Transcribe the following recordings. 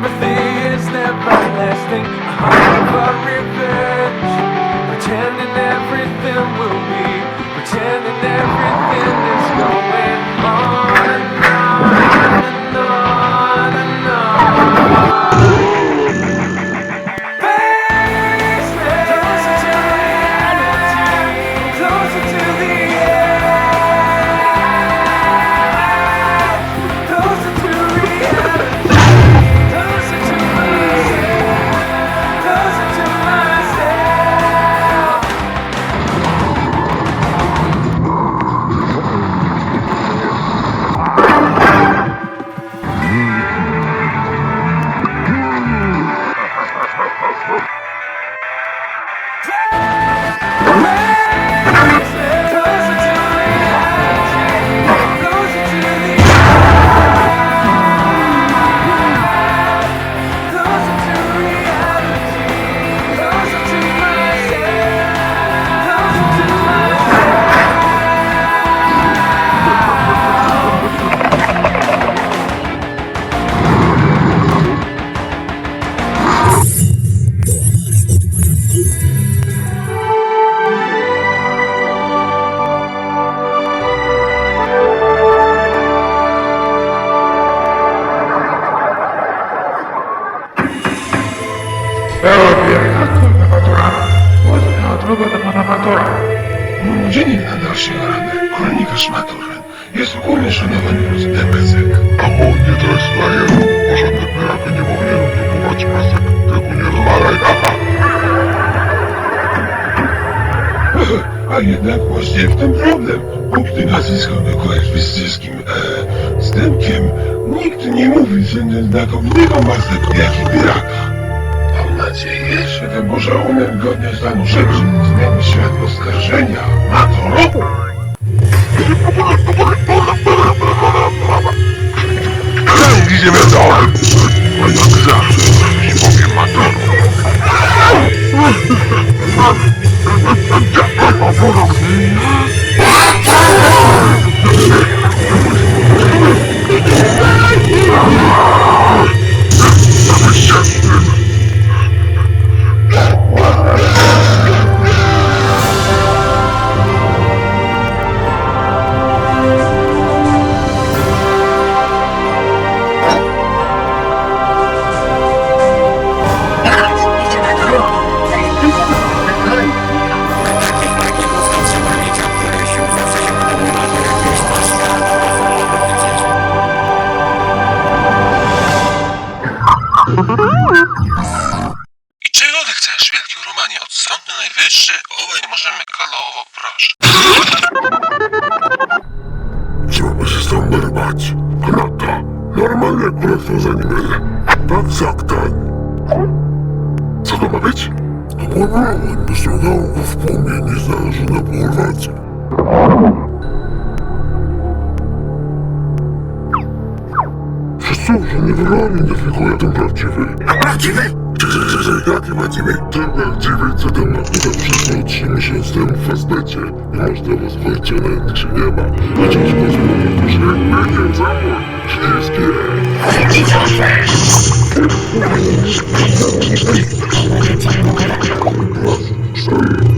sympathy is never lasting. A hunger for revenge, pretending everything will be, pretending everything is going on and on and on and on. Basement, closer to reality, closer to the edge, closer to reality, closer to myself, closer to myself. Closer to reality, closer to the closer to reality, closer to myself, closer to myself. Teoria jaka naturalna. Ładna droga do pana amatora. Dziennik nadarszy na ranę. Kronika szmaturny. Jest ogólnie szanowany przez DPZ. A bo nie to jest frajer. Porządek byraka nie powinien próbować masek. Tylko nie zwalaj, aha. A jednak właśnie w tym problem. Bo gdy nazwisko było ekwistyckim wstępkiem, nikt nie mówi, że znakomitego masek jak i byraka. Mam nadzieję, że wyburzonym godnie stanu rzeczy zmieni świat oskarżenia Matoro. Tam gdzie mnie dałem. A jak zawsze nie powiem matoru. I czego ty chcesz, wielki Romanie? Od Sądu Najwyższy? Oj, możemy kalowo, proszę. Trzeba się stąd wyrwać. Klata. Normalnie akurat to za nim będzie. Tak zaktań. Co to ma być? No porwałem, by ściągało go w płomieni zależy na porwać. Wszyscy, że nie wyrwałem identyfikuje ten prawdziwy. Prawdziwy? Jaki prawdziwy? Ten prawdziwy, co tam ma tutaj przysłał 3 miesiące temu w fazbecie. I można was wyciągnąć, się nie ma. Chociaż pozwolę, że będzie za mój śliskie.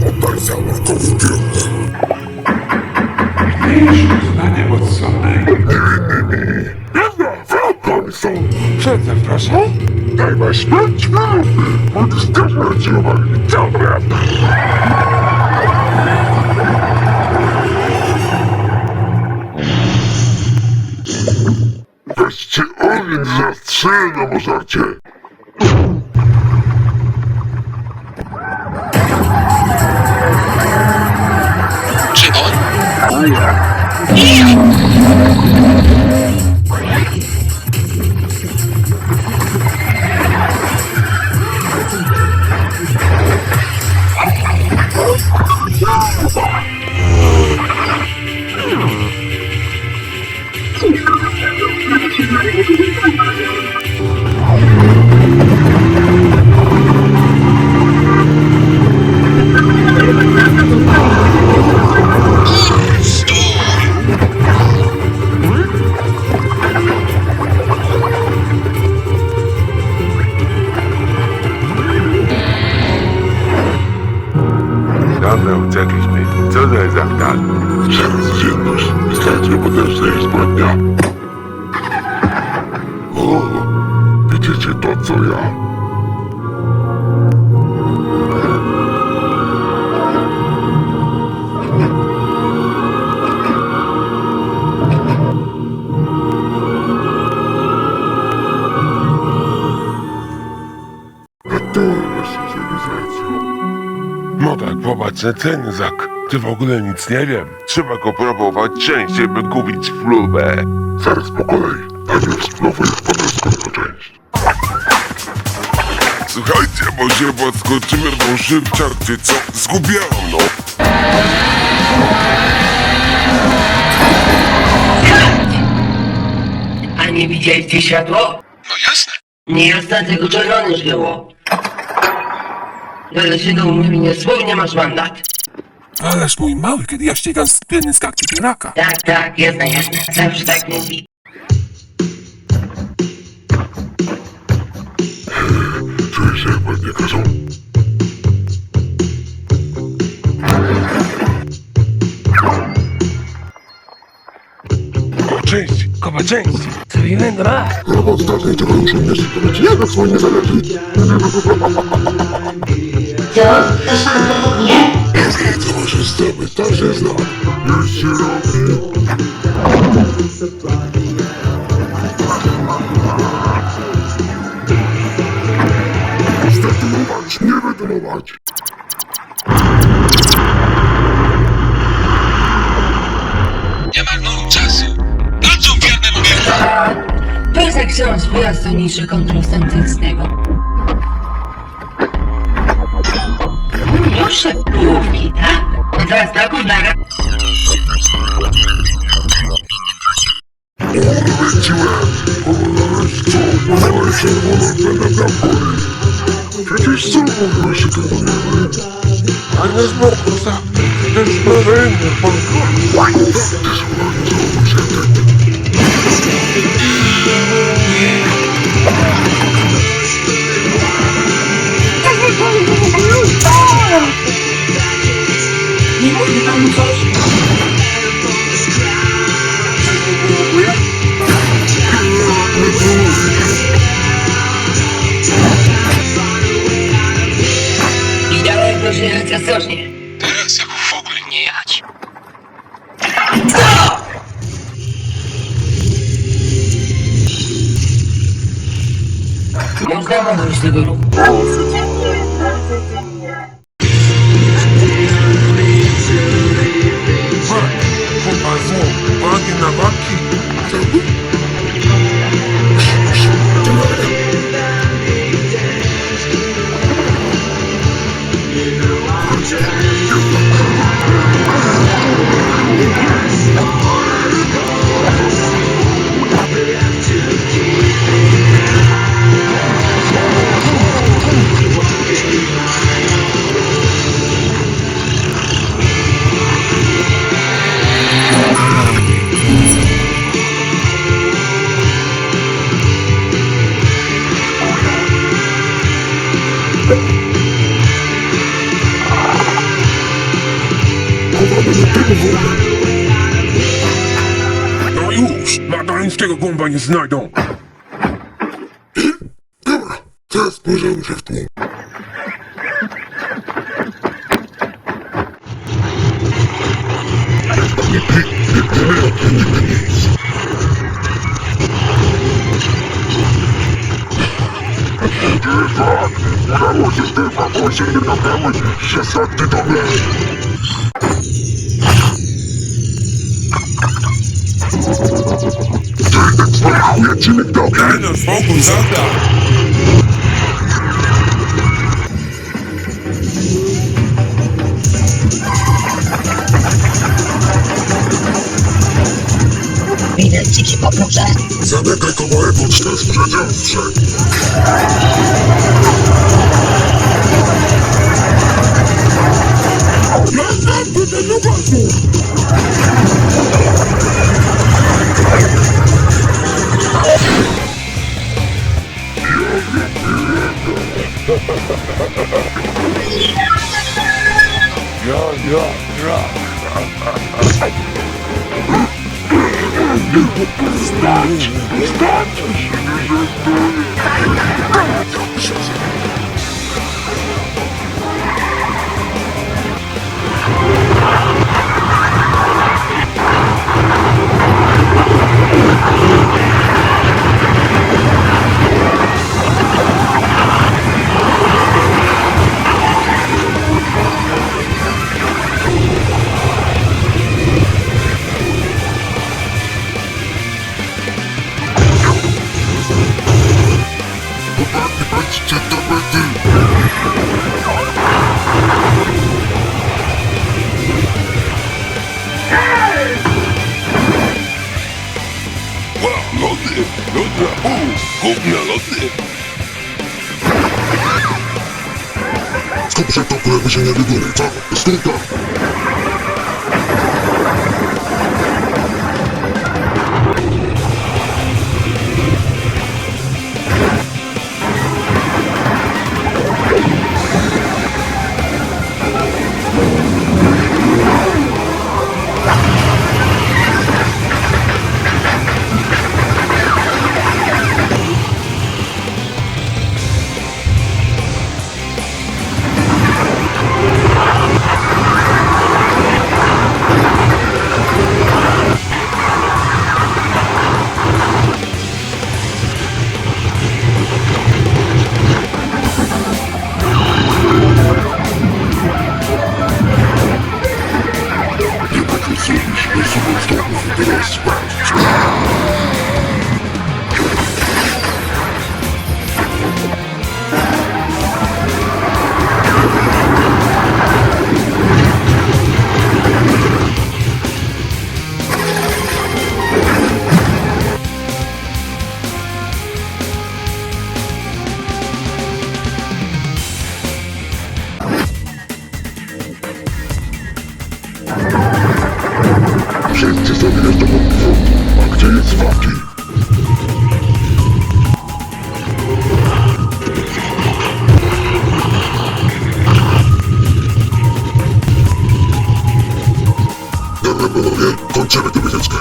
Oddaj zamówkowskie. Mniejsze zdanie od sądnej. Jedna, wrotami są. Przedtem, proszę. Daj masz 5 minut, bo ty skażę cię obali. Dobra. Weźcie ogień za strzelę, możarcie. Czy on? tygodnia. O, widzicie to, co ja? To właśnie cywilizacja. No tak, popatrz na ten Zak. Ty w ogóle nic nie wiem. Trzeba go próbować częściej, by kupić flubę. Zaraz po kolei. Najpierw spróbuj podrosnąć część. Słuchajcie, bo się podskoczymy, bo szybciarcie co? Zgubiłam, no. A nie widzieliście światło? No jasne. Nie jasne, tylko czerwone żyło. Ale się do mnie nie słownie masz mandat. Ależ mój mały, kiedy ja ścigam spinny z kakty piraka. Tak, jasne. Zawsze tak mówi. Czuję się jak ładnie każą. O, część, kopa część. Robot zdalny tego już umiesz, to będzie jednak swój nie zależy. Co ma się stamy, tak się zna. Już się robi. Zdecydować, nie wydymować. Nie marnuj czasu. Bardzo wierne mówię. To jest jak książ wyjazdu niższy kontrol statystycznego. Już szeptówki, tak? No teraz tak uwaga. Wróciłem. Co? Podałeś czerwoną będę tam boli. Przecież co mogłeś się tego nie wiem? A nie znowu Zak. To jest marynny, pan Ty słuchaj, co się tak. Nie mówi panu coś? I dalej proszę jechać ostrożnie. Teraz jak w ogóle nie jechać. Można podejść tego ruchu. Kopa zło, wagi na wagi. No już, madańskiego gumba nie znajdą. Dobra, teraz spojrzymy się w tłum. Udało się Stefan, on się nie nabrały, się sadny do mnie. Ty tak swoje chuje ci migdałki. Daj no spokój, Zaka. Widać ci poproszę. Zamykaj to moje pocztę z przedział strzeg. Następny ten uważu! Ja. Wstać! Wstać! Chodźcie do mety! Lody! Lody! Gówna lody! Skup się toku, jakby się nie wydurzył, co? Stójka! Wszyscy sobie jeszcze mówią, a gdzie jest Waki? Dobra panowie, kończymy tę wycieczkę.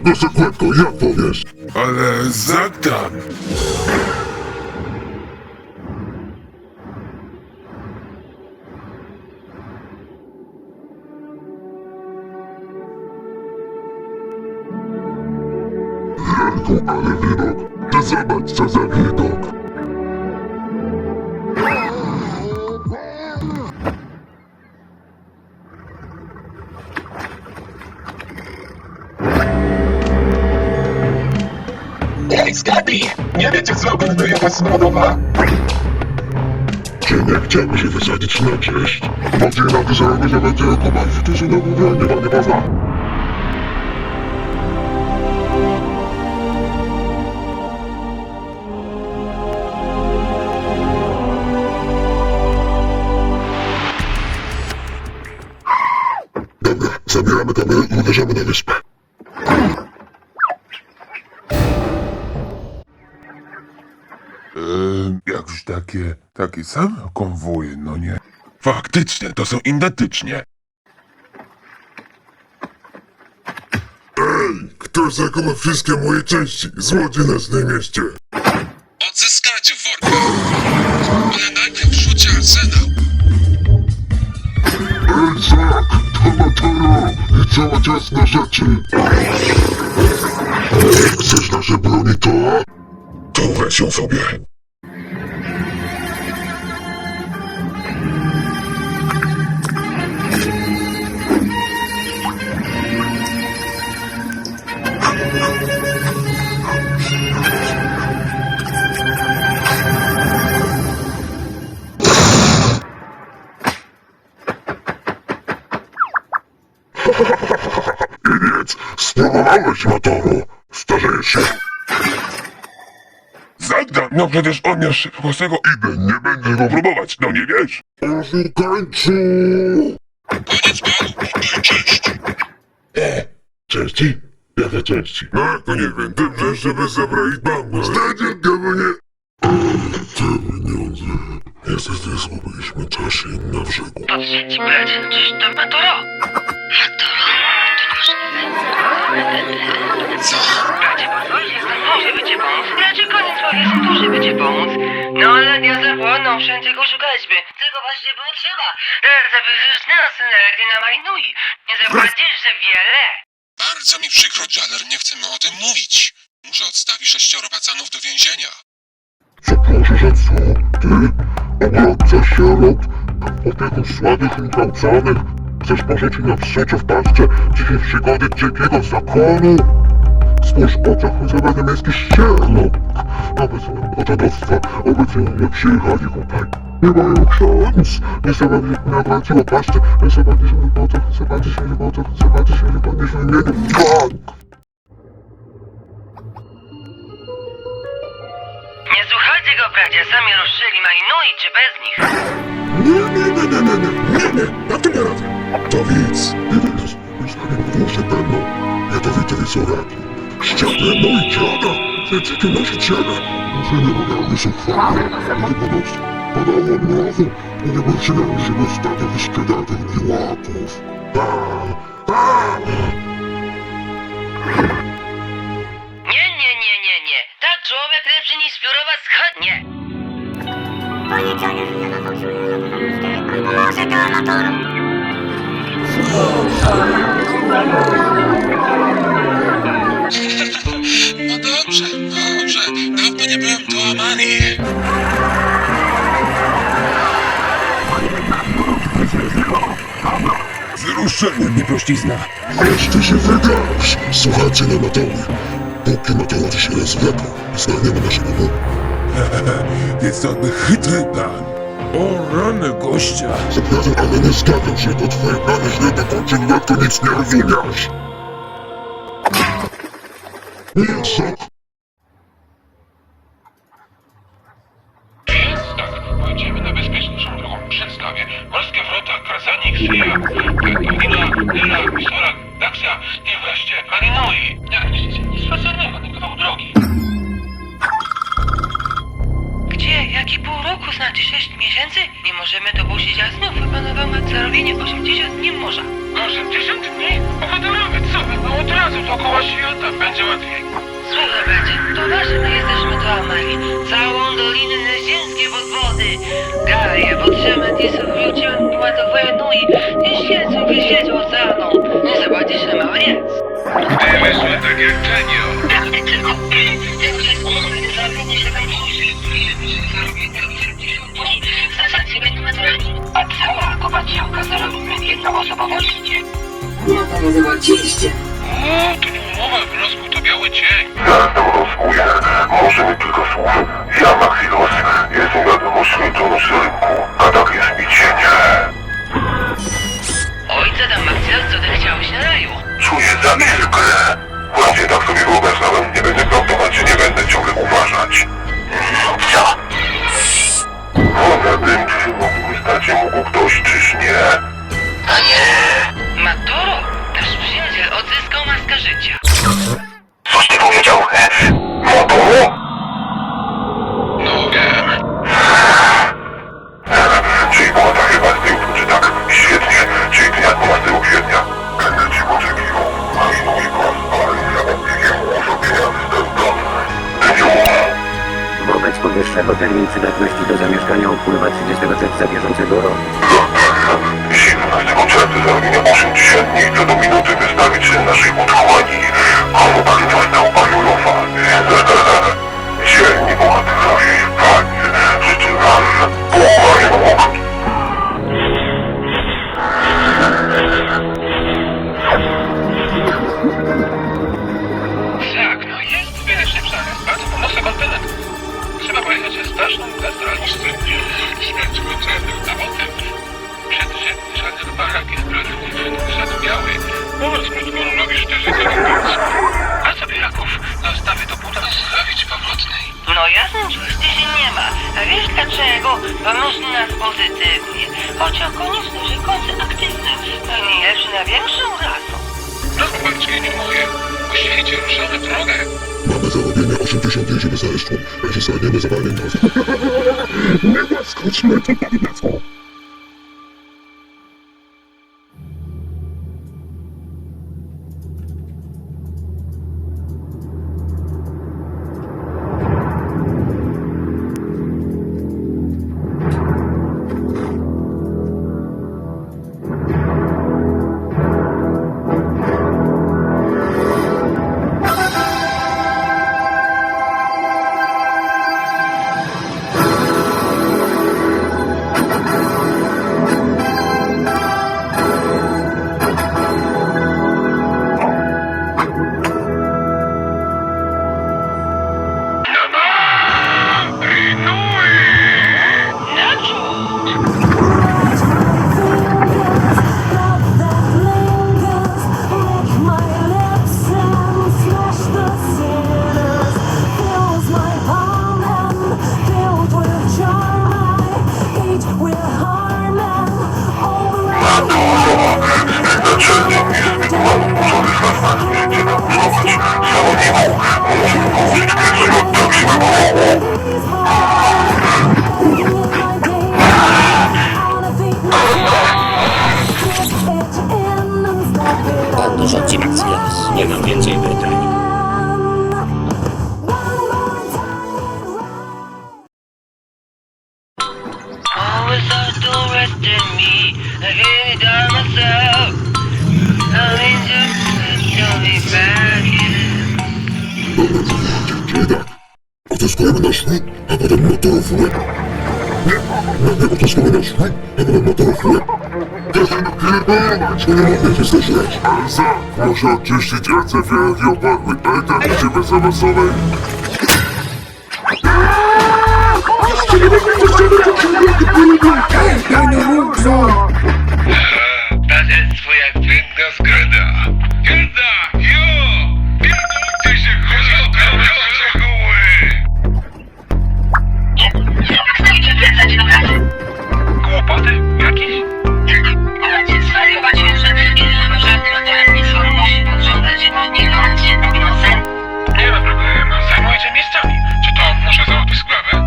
No sekundko, jak powiesz? Ale Zagdan! Jejku, ale widok! Ty zobacz, co za widok! Hej, Skabi! Nie wiecie, co ogląduje was zbrodowa? Czy nie chciałby się wysadzić na cześć? Bardziej napisałoby, że będzie jako martwy, że na mówienie, bo nie można. Dobra, zabieramy kamerę i uderzamy na wyspę. Jak już takie same konwoje, no nie? Faktycznie, to są identycznie. Kto zakuwa wszystkie moje części? Złodziej nas w tym mieście. Odzyskajcie worka. Ale najpierw rzućcie arsenał. Zak, to Matoro i cała ciasna rzeczy. Chcesz nasze broni, to? To weź ją sobie. Idioc, spróbowałeś, Matoro. Starzejesz się. Zagdan, no przecież on jest szybkostego Idę, nie będę go próbować, no nie wiesz? oszukańcu! Oni koniec balu, oddaj części. Części? Jakie części? No, to nie wiem, tym, żeby zabrać bank. Zdanie, gawanie. Te pieniądze. Niestety zgubiliśmy czasie na brzegu. Podrzeć brać, czyż to Matoro? Matoro, to nasz... Co? Bracie, pozwolisz, jestem tu, żeby cię pomóc. Bracie, koniec, bo jestem tu, żeby cię pomóc. No ale ja zapłonął, wszędzie go szukaliśmy. Tylko właśnie było trzeba. Teraz zabierzesz nas energię na Mainui. Nie zapłacisz, że wiele. Bardzo mi przykro, Jaler, nie chcemy o tym mówić. Muszę odstawić 6 pacanów do więzienia. Co proszę, że co? Ty? Obrońca sierot? Opiekun słabych i gwałconych? Chcesz pożyć na psucie w paszcze dzikiej przygody dzikiego zakonu? Spójrz po oczach zabrany miejski sierlok. Obecnie poczadowstwa obecnie nie przyjechali tutaj. Nie mają szans. Nie zobaczyć na wróciło paszcze. Nie zobaczyć się w oczach, zobaczyć się w oczach, zobaczyć się w oczach, w imieniu bank. Nie słuchajcie go, bracia, sami rozstrzeli Mainui, czy bez nich. Nie, ja to nie radzę. To widz, zostanie proszę pewno. Ja to widzę widzoraki. Ścianę, no i dziada. Chcecie nosić dziada. Może nie mogę suchwała. Nie podało mrozu. Nie marzyłem, żeby stado wyszkodatych biłaków. Nie. Tak człowiek lepszy niż piórowa schodnie. Albo może to Matoro. No dobrze. Dawno nie byłem do Amani. Wyruszenie. Nieprościzna. Jeszcze się wygasz. Słuchajcie na Matoły. Póki Matołowi się rozwleka, znajdziemy naszego Boga. Jest to chytry plan. O rany gościa. Zapraszam, ale nie zgadzam się, to twoje plany źle dokończył, jak to nic nie rozumiesz. Milczak. Pójdziemy na bezpieczniejszą drogą. Przedstawię. Morskie wrota, Krasanik, Syria, Lila, Misora, Daxia i wreszcie Marinoi. Jak myślicie? Nic specjalnego, tylko kawał drogi. Gdzie? Jaki pół roku, znaczy 6 miesięcy? Nie możemy dopuścić, a znów wypanował zarobienie 80 dni morza. 80 dni? Powodorowy, co? No od razu dookoła świata będzie łatwiej. Słuchaj, bracie, to wasze, my jesteśmy do Amarii. Całą dolinę ziemskie podwody. Gaje, potrzebne ci są wróciłem do Nui. Nie świecą, wyświecą oceaną. Nie zobaczysz, że mało nie. Myślę tak jak Genio. A cała kopaciłka zarobimy jednoosobowości. O, to nie umowa, w rozku to biały cień. Zaraz rozkuję. Może mi kilka słów. Ja, Maxilos, jestem wiadomością z rynku, a tak jest mi cienie. Oj, co tam, Maxiel, co ty chciałeś na raju? Czuję zamierkę. Właśnie tak sobie wyobrażałem, nie będę plątować, nie będę ciągle uważać. Co? Woda tym, czy się mógł stać, mógł ktoś, czyż nie? A nie! Matoro, nasz przyjaciel odzyskał maskę życia. Coś ty powiedział? Motoru? No wiem. Czyli była ta chyba z tyłu, czy tak? Świetnie. Czyli dnia 12 kwietnia. Będę ci oczekiwał. A i mój głos, ale ja odbiegiem urobienia występka. Wobec powyższego termin przydatności do zamieszkania upływa 30 czerwca bieżącego roku. Jeśli 12 czerwca za robienie 80 dni, co do minuty wystawić się naszych otchłani. Chłopak został anulowany. Dzielni bohaterowie, panie, życzę wam pokoju. Tak, no jest wiele przemysłów. Bardzo pomocny kontynent. Trzeba pojechać ze straszną gastronomiczną. Sprawdźmy czarnych zawodem. Przedziemny żaden barakiem sprawiedliwy, żaden biały. Mówiąc krótko, robisz też ekonomicznie. A sobie Jaków dostawy do buta zostawić powrotnej. No jasne, oczywiście się nie ma. A wiesz dlaczego? Bo myśli nas pozytywnie. Choć o konieczne, że końce aktywne. pierwszy na większą rasą. No chłopaczki, nie moje. Musieliście ruszamy drogę. Mamy zarobienie 80 jeździmy za resztą. Przestaniemy zawalnie nas. Nie łaskoczmy, to tak na co? Pan dorządzi Maxilas. Nie mam więcej pytań. Always out to rest in me. I get it down myself. I'm in just me back. Czyli tak. Otyskujemy na szwed, a potem motorów w łeb. Nie, otyskujemy na szwed, a potem motorów w łeb. Ja się napierdalać, nie mogę się słyszeć. Elza, proszę oczyścić ręce wielki opadły. Ej, tak idziemy za masowej. Tazectwo jak piękna zgrada. Gilda, jo! Pierdolcie się, Chcecie wracać do pracy? Kłopoty jakieś? Ale cię zwariować, że żadnym motorem nie musi podżądać. Nie macie na sen. Nie ma problemu, zajmujecie miejscami. Czy to muszę załatwić sprawę?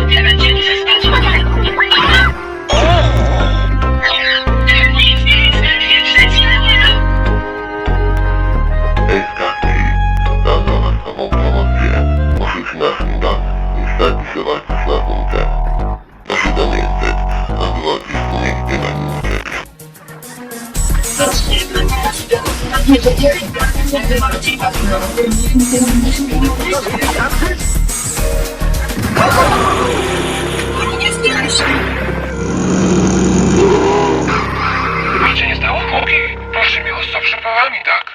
Nie będziemy ze spacowanego. Nic się nie stało? Chłopi, proszę mi o stop przepałami, tak?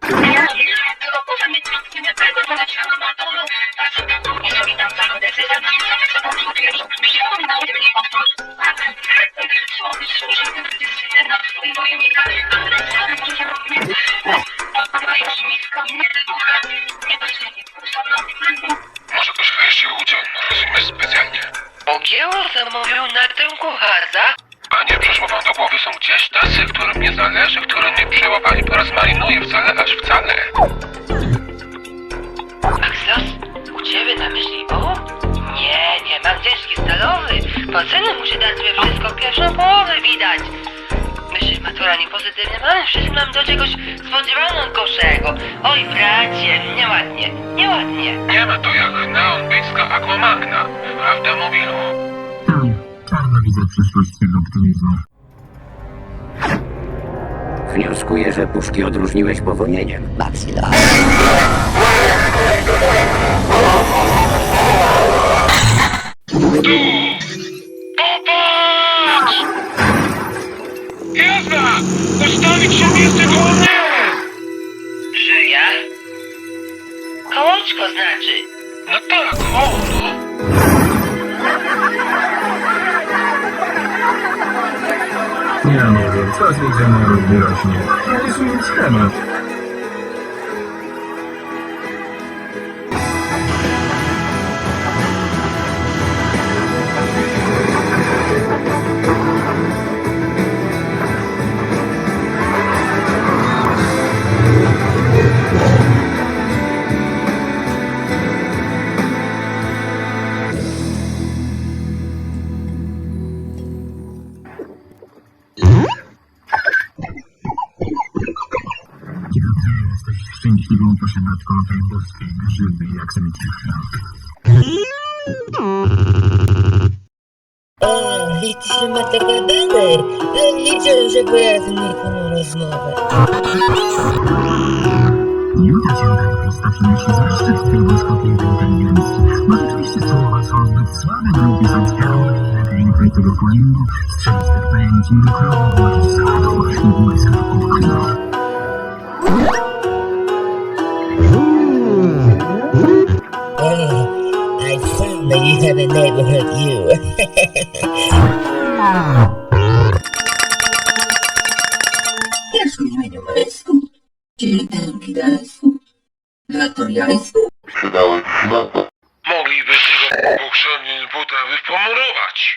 Może ktoś wreszcie udział, rozumiesz specjalnie. Ogieło zamówił na tę kucharza? Panie, przyszło wam do głowy są gdzieś tacy, którym nie zależy, którym nie przełapali po raz marinuje wcale, aż wcale. Maxilos, u ciebie na myśli połów? Nie mam ciężki stalowy. Po cenie musi dać sobie wszystko pierwszą połowę widać. Myślisz, matura nie pozytywnie, ale wszyscy mam do czegoś spodziewaną gorszego. Oj, bracie, nieładnie. Nie ma to jak neonbicka aquamagna, prawda, Mobilu? Czarno widzę przyszłość tego optymizmu. Wnioskuję, że puszki odróżniłeś powonieniem, Maxilas. Popatrz! Jazda! Ustawić się miejsce koło mnie! Że ja? Kołoczko znaczy. No tak, o no. Ja nie wiem, co zjedziemy rozbieraśnie. Rysuję schemat. szczęśliwą posiadaczką tej boskiej grzyby, jak Semityfra. O, liczy ma taka dalej. Liczę, że pojadę na rozmowę. Nie uda się tej postaci myśli zaszczyt tej boskotej inteligencji. No rzeczywiście słowa są zbyt słabe, by opisać kierunek pięknej tego poingu, strzelistych pojęć i mikrowo, sadu i błysk w okno. Oh, I found that you have a neighborhood you. Jasku w imieniu Maresku, czyli Enki Dalesku, Latoriańsku. Mogliby tego pokrzewnie potrawy pomorować.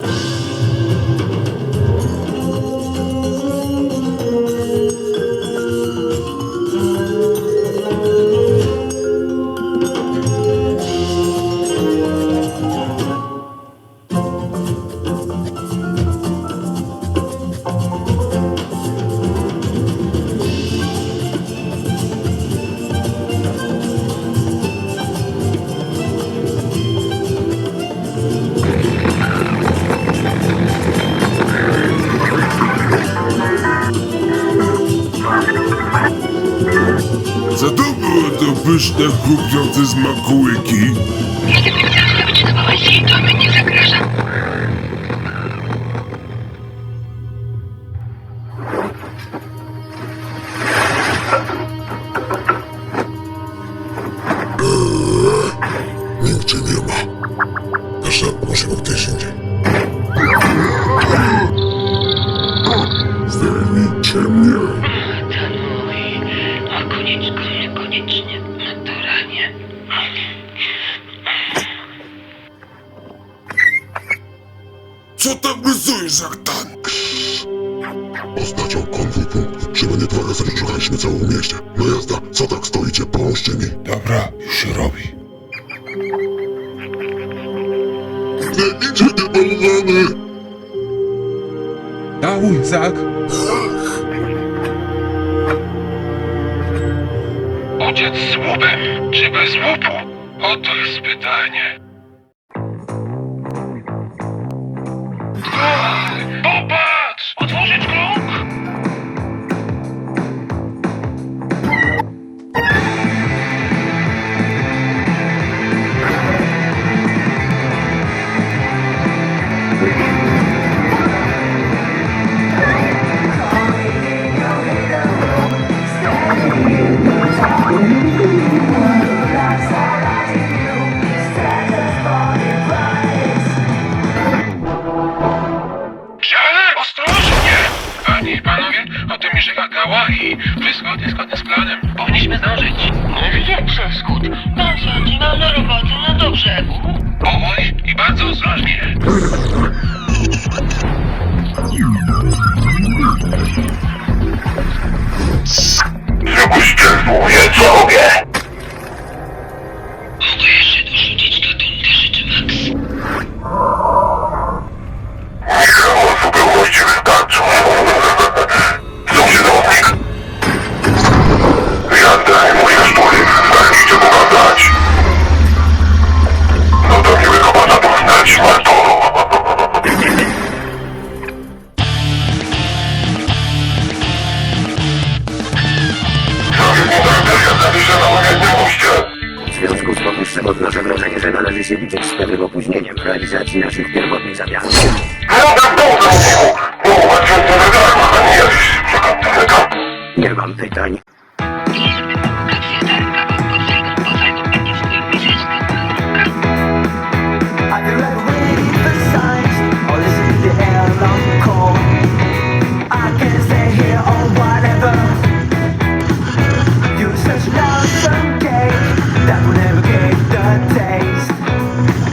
Co to było to pyszne, chrupiące smakołyki? Jeśli chcesz robić to powiedz, to mi nie zagraża. Nigdzie nie ma. Nasza może był gdzieś indziej. Zdejmijcie mnie. Tanuj, a konieczko niekoniecznie, naturalnie. Co tam rysujesz, jak tan? Oznaczał konwój punktów. Żeby nie 2 razy szukaliśmy całą mieście. No jazda, co tak stoicie? Pomóżcie mi. Dobra, już się robi. Zdejmijcie mnie, bałwany! Dałuj, Zak! Uciec z łupem, czy bez łupu? Oto jest pytanie. Popatrz! Otworzyć krąg! Ostrożnie! Panie i panowie, oto Miszeka Kawaii. Wszystko zgodnie z planem. Powinniśmy zdążyć. Wie przeszkód. Pan sądzi, mam na roboty, no do brzegu. Powoli i bardzo ostrożnie. Mogę jeszcze dorzucić do tunterzy czy Max. W związku z powyższym odnoszę wrażenie, że należy się liczyć z pewnym opóźnieniem w realizacji naszych pierwotnych zamiarów. Nie mam pytań. I feel like waiting for signs or listen to the alarm call. I can't stay here or whatever. You're such an awesome cake that will never get the taste.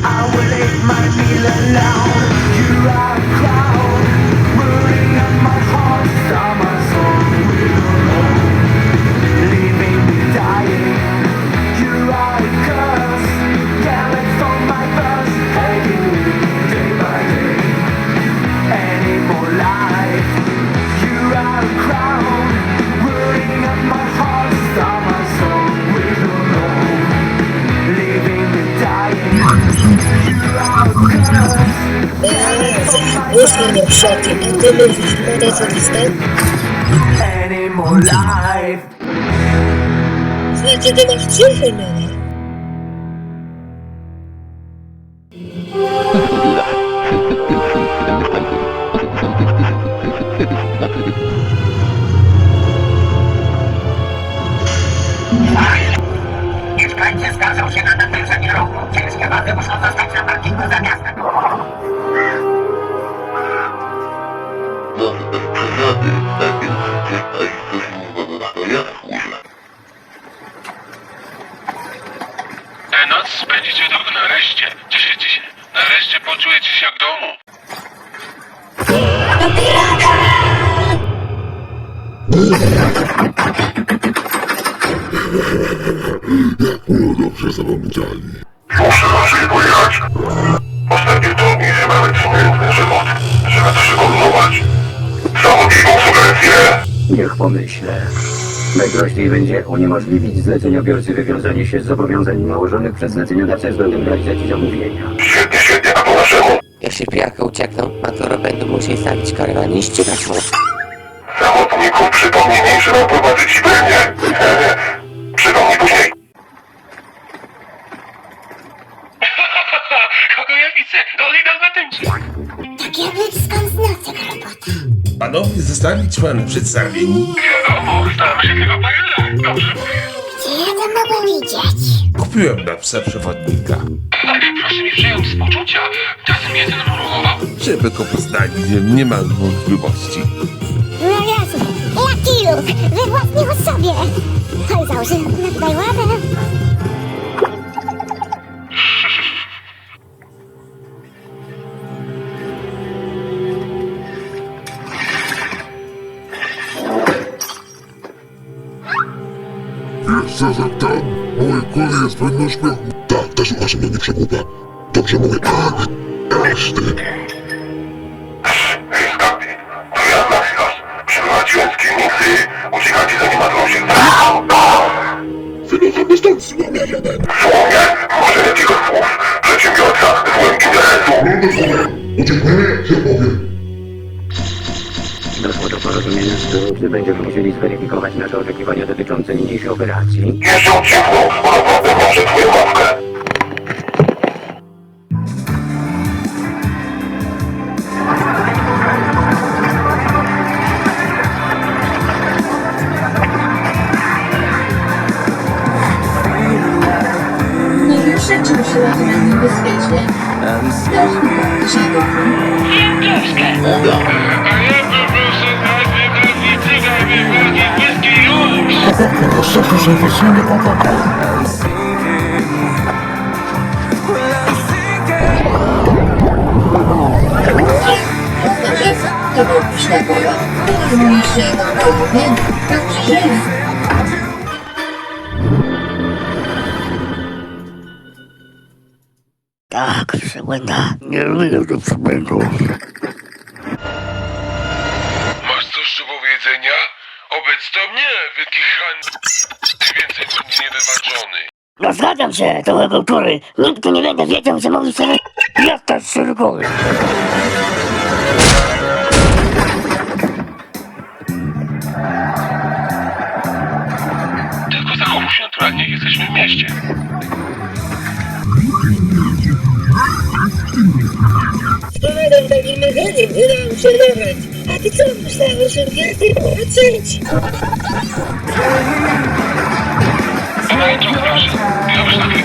I will eat my meal alone. You are a crowd, ruining up my heart. Summer soul will roll. Co mówisz? Nadal osobiste? Any more life. Znaczy, ty masz psychę, no. Mieszkańcy zgadzą się na natężenie ruchu. Ciężkie wady muszą zostać na parkingu za miastem. Może bez przesady, tak więc czytaj coś nowego, to ja wkurzę. Tę noc spędzicie dobrze nareszcie. Cieszycie się. Nareszcie poczujecie się jak w domu. Jak było dobrze zapomnieli. Muszę raczej pojechać. Ostatnie dni chyba nawet śmiertny żywot. Trzeba to przygotować. Zawodniczą sugerencję. Niech pomyślę. Najprościej będzie uniemożliwić zleceniobiorcy wywiązanie się z zobowiązań nałożonych przez zleceniodawcę względem realizacji zamówienia. Świetnie, świetnie, a po naszemu? Jeśli pijarka uciekną, Matoro będą musieli stawić karawany i ścigać mu. Zawodników przypomnij mi, że mam prowadzić pewnie. Przypomnij później. Kogo ja widzę? Golina na tęczy. Tak jakby skąd znacie tę robotę? Panowie zostali człony przedstawieni. Wiadomo, znam się tego Pajela. Dobrze mówię. Gdzie ja to mogę widzieć? Kupiłem na psa przewodnika, Proszę mi przyjąć współczucia. Czasem jeden murował. żeby go poznali, nie ma wątpliwości. No jasne. Lucky Luke, we własnej osobie. Chodź, założy, daj łapę. Wiesz co tam? Mój kurde jest pewno śmiechu. Tak, też uważam, że nie przegłupa. Dobrze mówię, tak. Aż ty. Hej, Skapi. To ja na chwilę. Przyprowadziłem z kierownicy. Uciekacie zanim Matron się Wynochamy stąd, słomia jeden. Słomie? Może jakiegoś słów? Przedsiębiorca złym interesu. No dosłownie. Uciekniemy, się powiem. Doszło do porozumienia, że będziemy musieli zweryfikować nasze oczekiwania dotyczące niniejszej operacji. Jeszcze uciekną, bo naprawdę może twoją łapkę. No i przeczył się na niebezpiecznie. Strażnik Żydów. A ja poproszę najpierw whisky już. Proszę, że właśnie nie pomaga. I'm sinking. Well, I'm sinking. To był pyszna góra. Rozumie się na południe. Dobrze żyje. Tak, przebłęda. Nie lubię do przebłędów. Masz coś do powiedzenia? Obec to mnie, wykichany. Więcej bym nie wybaczony. No zgadzam się, to kultury. Nigdy nie będę wiedział, że mówi sobie jasta z szeregowy. Tylko zachowuj się naturalnie, jesteśmy w mieście. Pomagam takim mechaniem, udało się nagrać. A ty co myślałeś, że więcej patrzeć? Pomarańczowy proszę. Dobrze na co?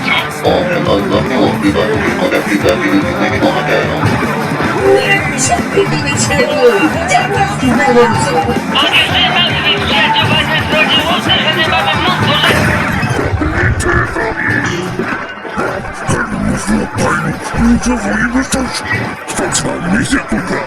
Jak mi się wypowiedź nie było. Dziadowski najlepszy. On jeszcze tak wyprzedził, że zgodziło się, że nie mamy mnóstwo rzeczy. Ludzie wolimy coś. Specjalnie się tutaj.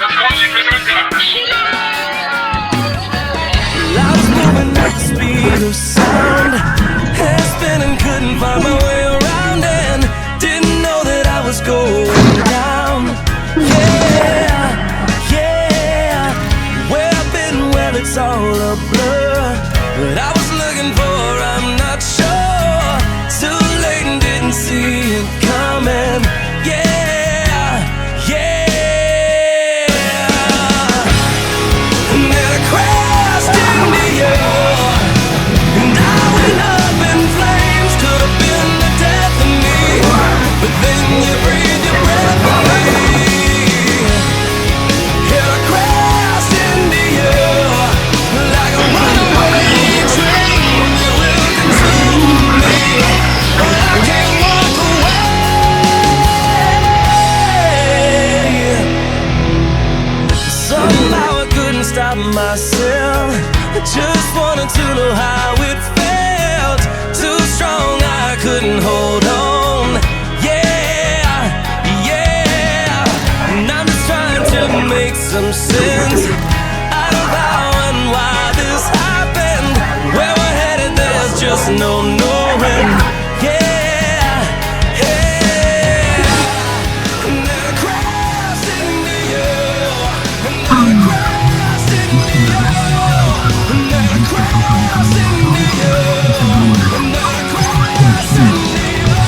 Nadchodzi piosenka. Life's moving at the speed of sound. Head spinning, couldn't find my way around, and didn't know that I was going down. Yeah, yeah. Where I've been, well, it's all a blur. But I was looking some sins out of how and why this happened. Where we're headed, there's just no knowing. Yeah, yeah. Never cross into you. Never cross into you. Never cross into you. Never cross into you.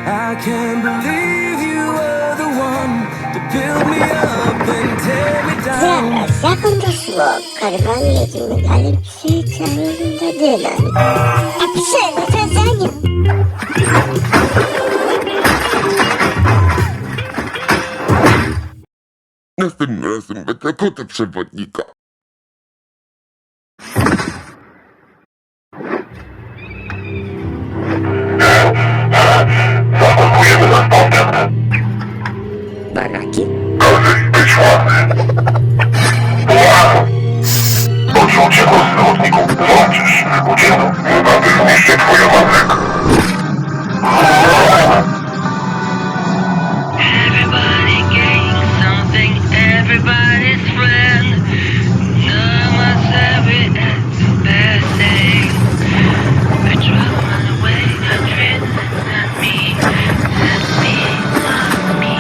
I can't believe you were the one to build me up and tear me down. Zaraz, jak on doszło? Porwany jedziemy dalej przy całym Dadynem. A przeprowadzeniu! Następnym razem będę kotem przewodnika. Baraki? Być ładny. Poczuł cię go z lotników. Zobaczysz, uciekł. Chyba wyniszczy twoją mamę. Everybody gains something, everybody's friend. No one's ever at the best thing. I try to run away, I'm dreaming, not me, not me, not me.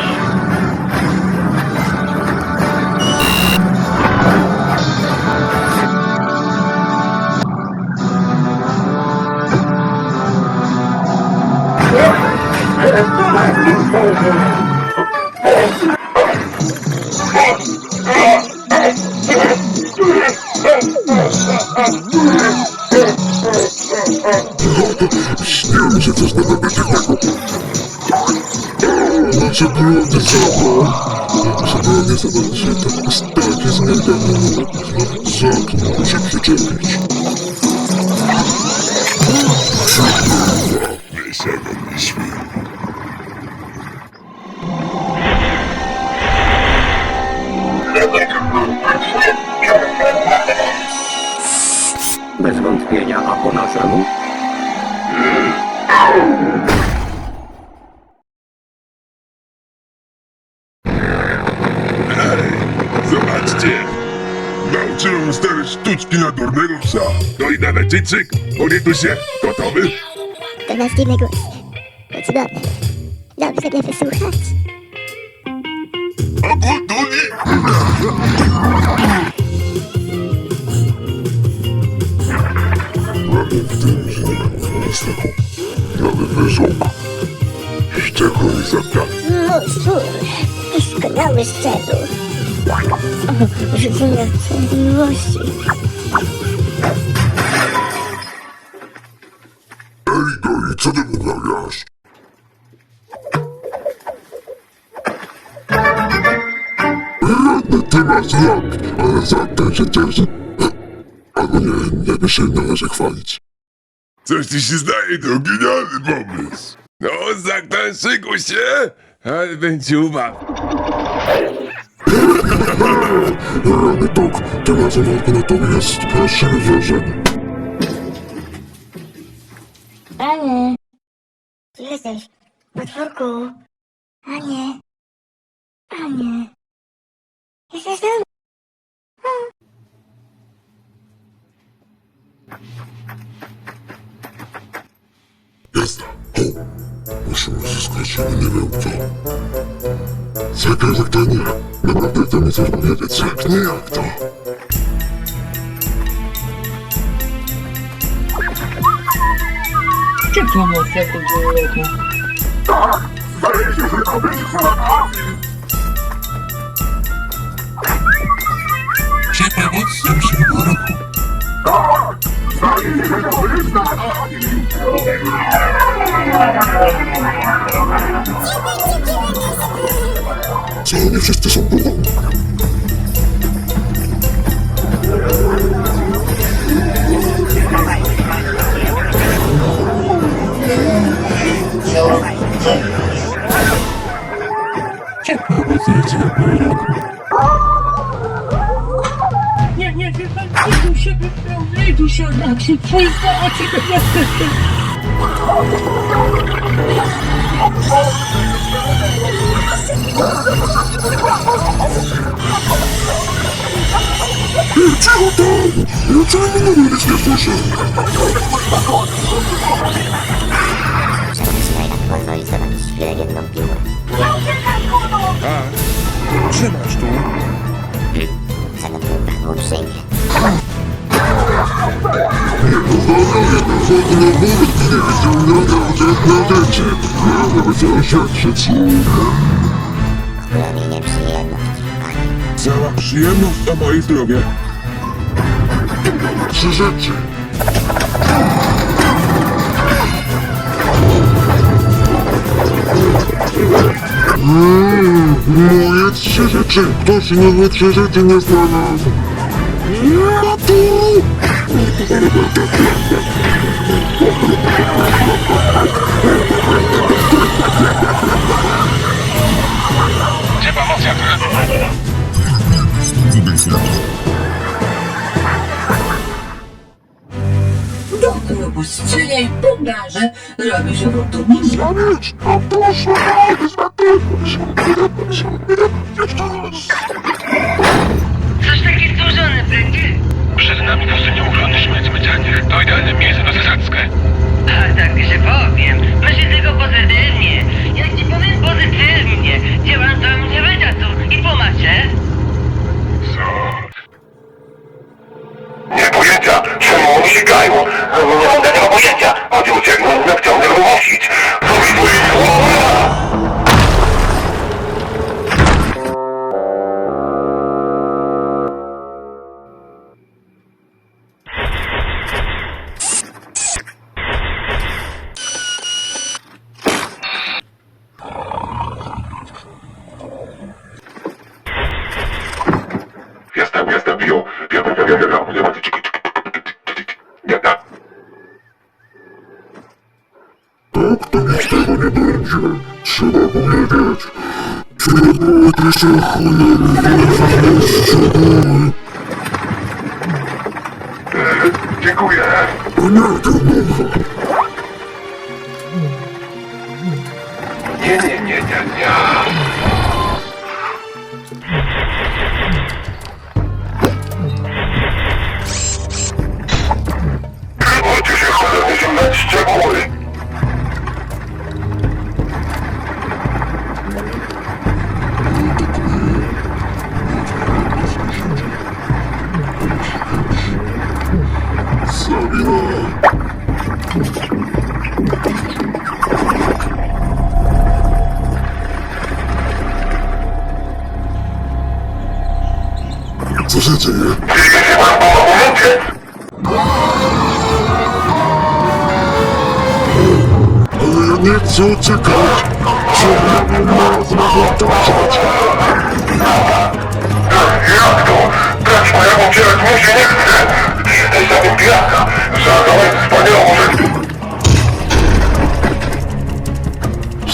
Śniło mi się coś negatywnego. Nasze błędy zabrał. Nasze błędy zabrał się tak stanie zmienione. Za to muszę przyczepić. Wesoło mi śmieje. Bez wątpienia, a po naszemu? Zobaczcie! Nauczyłem stare sztuczki na durnego psa. No i nawet cyk, się. Gotowy? To następny głos. To cudowne. Dobrze mnie wysłuchać. A gotowi? Prawie w tym, że nie mam strachu. Nowy wyrzut. Wściekły zabrał. Mój stwór. Doskonały szczegół. Rzucenia całej miłości. Ej, Goli, co ty wyprawiasz? Radny, ty masz rok, ale za ten się cieszy. Albo nie by się należy chwalić. Coś ci się zdaje, to genialny pomysł. No, Zagtan, szykuj się, ale będzie ubaw. Rany tok, tym razem alternatywą jest prosimy wrażenie. Anie. Gdzie jesteś? Potworku. Anie. Anie. Jesteś tam? Jasne. Ho. Musimy uzyskać, ale nie wiem co. Czekaj, jak to nie. Naprawdę chcę mi coś powiedzieć. Jak nie, jak to? Czy pomoc jako dzieło? Tak! Zdaje się, że to będzie fotografii! Czy pomoc tym się w roku? Tak! Zdaje się, że to będzie fotografii! Co, nie wszyscy są buchą? Nie, idu się wypełnię, idu się odnaczy, twoje oczy niestety. Cicho tam! Ja czemu mówię, nic nie słyszę? Trzymasz tu. Cała przyjemność na moje zdrowie. 3 rzeczy. Moje 3 rzeczy. Ktoś inny 3 rzeczy nie znalazł. Ja tu! Gdzie pomoc jaka? Do klubu strzelaj, pomnaże, robisz robotownictwo. Coś taki stworzony, Freddy? Przed nami pustynią uchrony śmieć mycianie. To idealne miejsce na zasadzkę. A tak się powiem, myślę tylko pozytywnie. Jak ci powiem pozytywnie, działam to mnie wydatów i pomacie. Nie pojęcia! Czemu oni ścigają? Nie mam tego pojęcia! Chodzi ucieknąć, jak ciągle wymusić! Jestem, biją. Tak, to nic z tego nie będzie. Trzeba powiedzieć. Trzeba też cholery szczegóły. Dziękuję. O nie, to mowa. Nie. Trzymajcie się, cholernie sięgać szczegóły. Co się dzieje? Ale ja nie chcę uciekać! Trzeba mnie zrezultować! Jak to? Brać mojego uciekać mu się nie chce! Jesteś za nim pijaka! Zagrałem wspaniałą rzecz!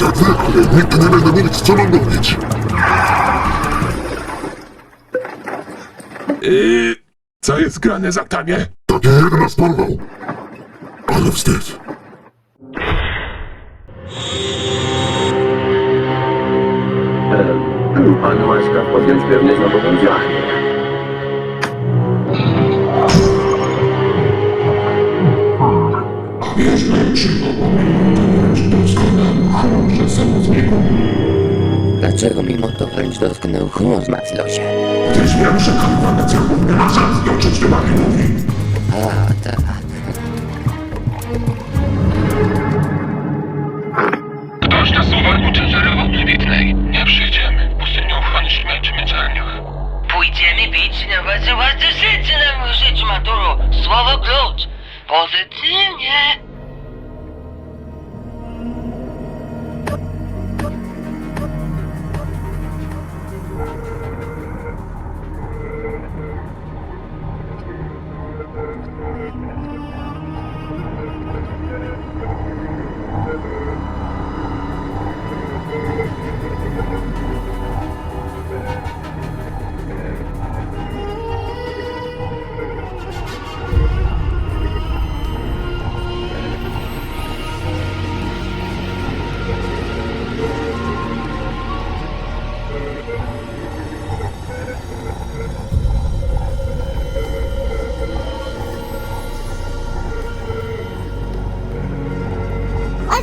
Jak zwykle, nigdy nie będę mówić, co mam robić! Co jest grane za tanie? Tak nie jeden nas porwał! Ale wstyd! Był pan łaskaw podjąć pewne zobowiązanie. Wiesz, dlaczego wręcz doskonały chorze samozbiegu? Dlaczego mimo to wręcz doskonały humor ma w losie? Gdyż wiem, że kurwa na celu nie ma szans dotrzeć do Mariunowi. A, tak. Ktoś nas uwolnił ciężarową niewidnej. Nie przyjdziemy. Pustynią uchrony śmieci męczarniach. Pójdziemy pić na was życie nam żyć, maturo. Słowo klucz. Pozytywnie.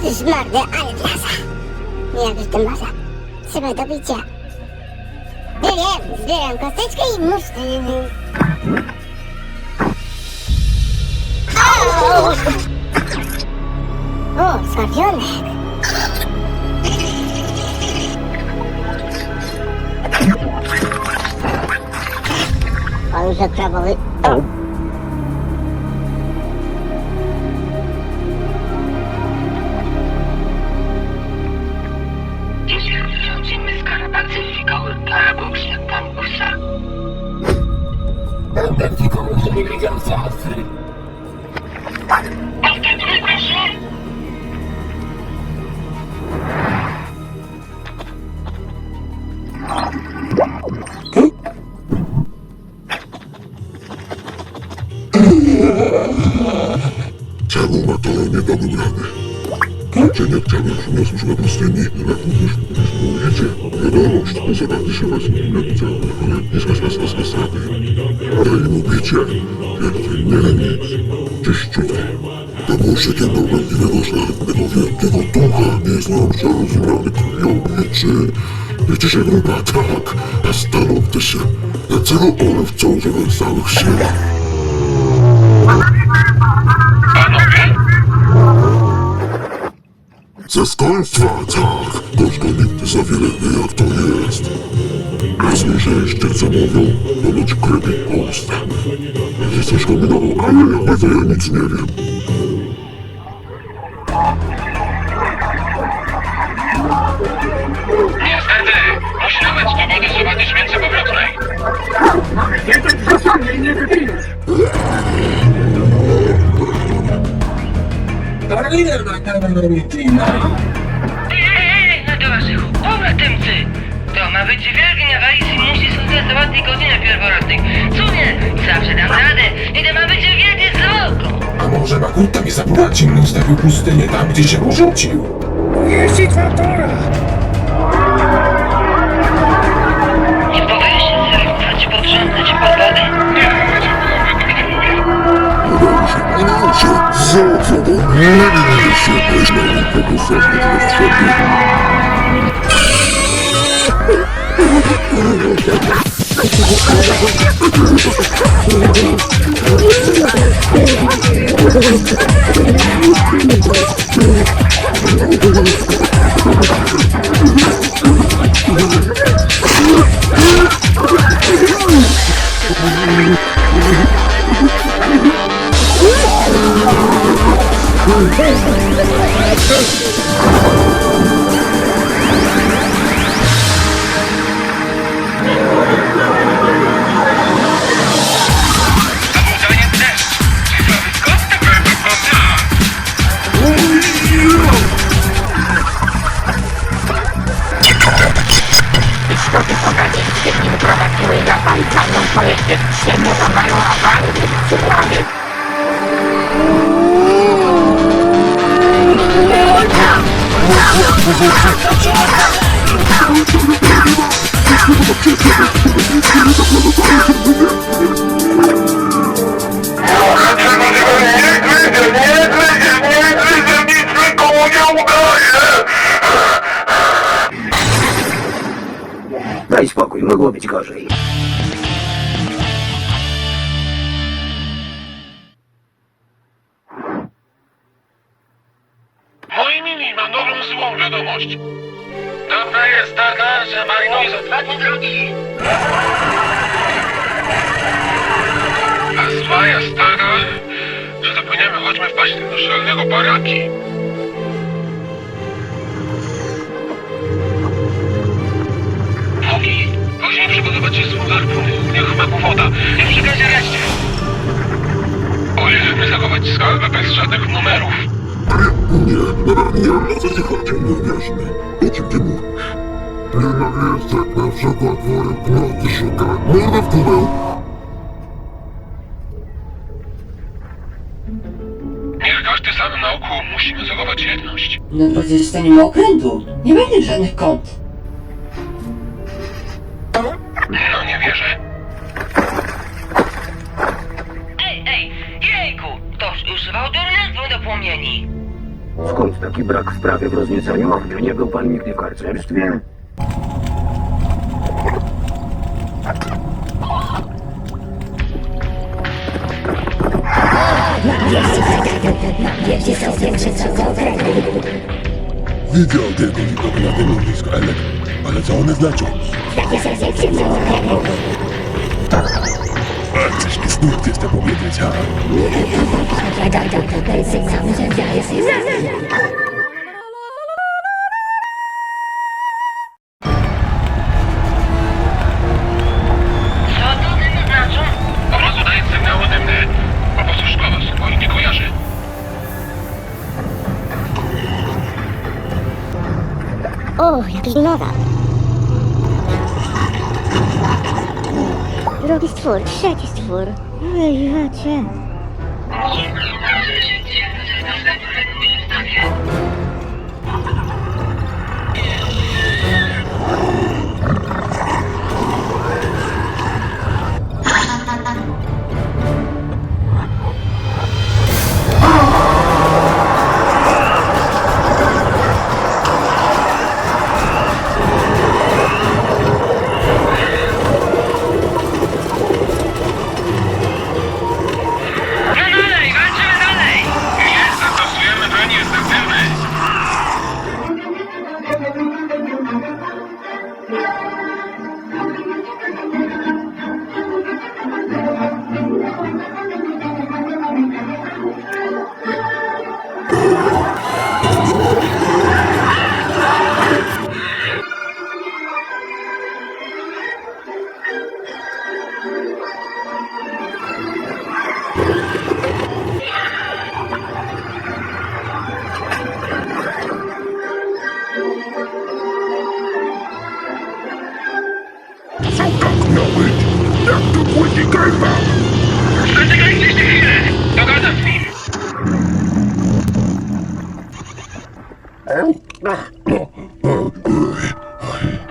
Możesz, mordę, ale trasa. Jak już to może. Trzeba do bicia. Wiem, zbieram kosteczkę i muszę... O, skorpionek. Paluszek krabowy. O. Jeżeli rządzimy skarapacyfikoły paradoks jak pangusa. Czemu ma to nie dałbym rady? Cię nie chciałem przyniosł na pustyni, jak mówisz, mówicie. Wiadomość, zaradzi się was nie widziałem, ale nie z rady. Daj mu bicie, więcej nie nic. Czyściutko. To muszę nie do prawdziwego szlachetnego wielkiego ducha, nie znam przerozumiany krwią mieczy. Wiecie się gruba, tak, zastanówcie się, dlaczego one wciąż we całych siłach. Zastępstwa, tak. Gorzko nigdy za wiele wie, jak to jest. Nie słyszeliście, co mówią? Ponoć krybi usta. Będzie coś kombinował, ale jak wiedzę, ja nic nie wiem. Niestety, musimy mieć dowody zobaczyć śmieci powrotnej. No to waszych pobratymcy! To ma być wielki nawaliz i musi sukcesować godziny pierworodnych. Cudnie, zawsze dam radę i to ma być wielkie złoto! A może Makuta mi zapłaci i ustawił pustynię tam, gdzie się porzucił? Jeździć Fantora! Nie powiesz się zerwać podrządzać podwody? Nie, będzie byłoby to nie lubię. Daj spokój, mogło być gorzej. Mój Mimi ma nową złą wiadomość. Prawda jest taka, że marnuje za 2 dni drogi. A zła jest taka, że dopłyniemy chodźmy wpaść do szalnego baraki. Mówi, musimy przygotować się z harpuny. Niech ma woda. Nie przy gazie reszcie. Oj, zachować skarbę bez żadnych numerów. Nie, o co ci chodzi, nie uwierzmy. O czym ty mówisz? Nienawidzę, jak na przykład worek nocy szuka. Mordę w kubeł! Niech każdy sam na oku, musimy zachować jedność. No przecież staniemy okrętu. Nie będzie żadnych kont. No nie wierzę. Ej, jejku! Ktoś używał durnictwa do płomieni. Skąd taki brak wprawy w rozniecaniu ognia? Nie był pan nigdy w harcerstwie? Wiecie co większe co okrętu. Widzę tylko widok na tym ognisku, ale co one znaczą? Takie są większe co okrętu. A coś mi znów chcesz to powiedzieć, ha? To jest sygnał, że ja jestem Co to dymy znaczą? Po prostu daje sygnały dymne. Po prostu szkoda, bo ich nie kojarzy. O, jakiś nowa. Drugi stwór, trzeci stwór. Ej, jacie. Zastosujemy broń efektywnej. Co tak miał być? Jak to płynie gęba? Zaczekajcie jeszcze chwilę. Dogadam z nim.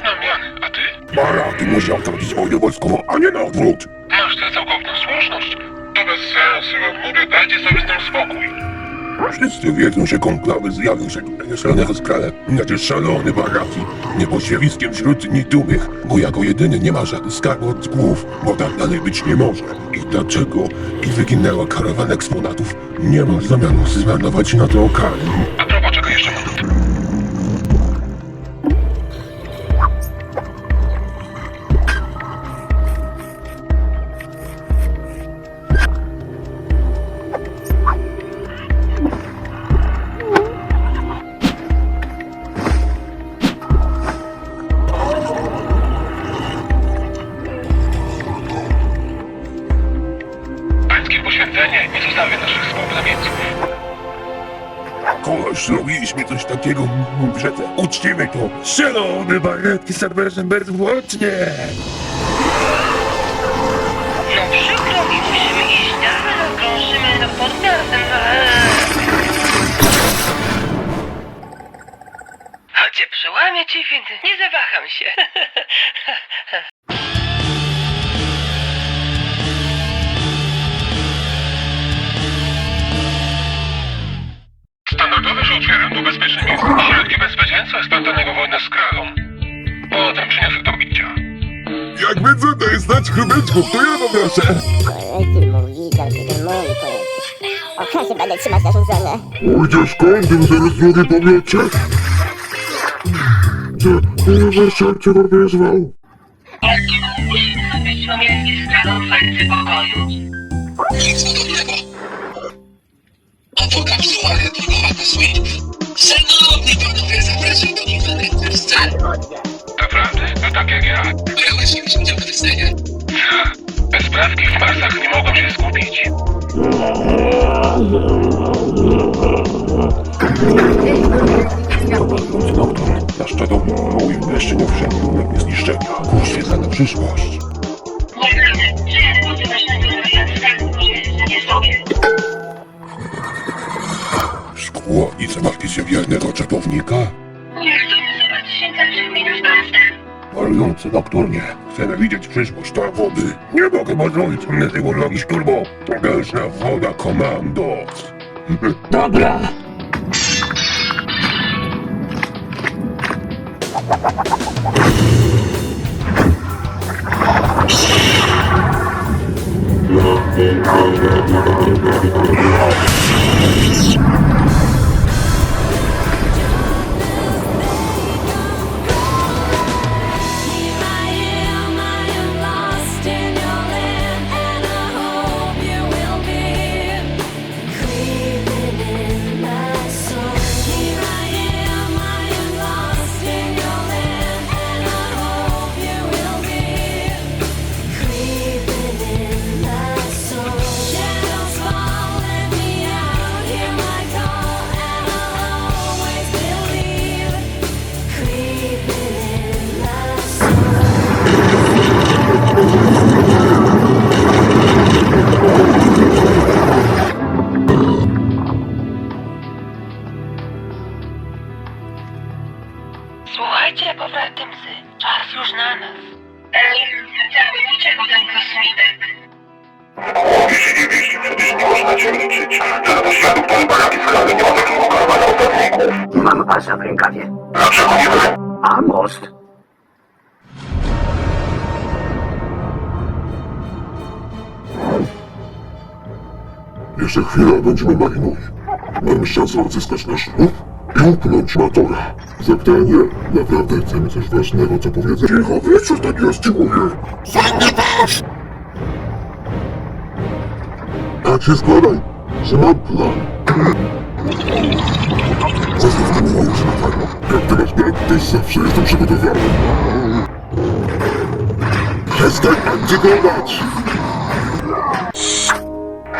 Damian, a ty? Baraki musiał tracić wojnę wojskową, a nie na odwrót. Masz tę całkowitą słuszność. To bez sensu. Mówię, dajcie sobie z tym spokój. Wszyscy wiedzą, że konklawy zjawił się tutaj nieszalonego skrale. Znaczy szalony Baraki. Nie pośmiewiskiem wśród nitumych, bo jako jedyny nie ma żadnych skarbów od głów, bo tak dalej być nie może. I dlaczego? I wyginęła karawan eksponatów. Nie ma zamiaru zmarnować na to okazję. A propos, czekaj jeszcze moment. Pańskie poświęcenie nie zostawia naszych współplemieńców. Koleś, zrobiliśmy coś takiego, że te uczcimy to. Szalone baretki z Serberzenberg włącznie! No przykro mi, musimy iść dalej, krążymy na podmiarem. Choć przełamie ci, więc nie zawaham się. Standardowy rzut do bezpiecznych miejsc. Środki bezpieczeństwa spędzonego wojnę z kralą. Potem przyniosę do bicia. Jak widzę, to jest znać chrubeczków, to ja poproszę. Kolejki mówi, że to mój kolejki. Okazję będę trzymać zarządzone. Pójdziesz kątem zaraz drugi pomiocie? Uniwersytet cię wyzwał. Musimy być pomiędzy skalą fajcy pokoju. Nic podobnego. Opoka psułaje tylko mapy suite. Szanowni panowie, zapraszam do inwentry w scenie. Naprawdę? To tak jak ja. Brałeś już udział w scenie. Bez sprawki w masach nie mogą się skupić. Nocturn, nasz czadownik mówił jeszcze nie wszędzie uległ niezniszczenia. Kurs świetla na przyszłość. Nie wiem, czy jak używasz naturalnie, tak może nie sobie. Szkło i zabawki się wiernego czapownika? Nie chcemy zobaczyć się tak, że minus pasem. Warujący nocturnie, chcemy widzieć przyszłość na wody. Nie mogę pozwolić mnie tej urlogi szturbo. Potężna woda komandos. Dobra. Słuchajcie, powrotem z czas już na nas. Niczego ten kosmitek. Jeśli nie wieści, przecież nie można cię liczyć. Co do śladów to chyba jakieś skarby nie ma takiego karmana osobników. Mam asa w rękawie. Dlaczego nie wy? A most? Jeszcze chwilę będziemy marynować. Mamy szansę odzyskać nasz ruch i upchnąć Matora. Zapytanie, naprawdę chcemy coś ważnego, co powiedzę? Cicho, wiesz co tak jest, ci mówię. Zaniemasz! Tak się składaj, że mam plan. Zostaw mnie już na pewno. Jak ty masz plan, to zawsze jestem przygotowany. Przestań antygować!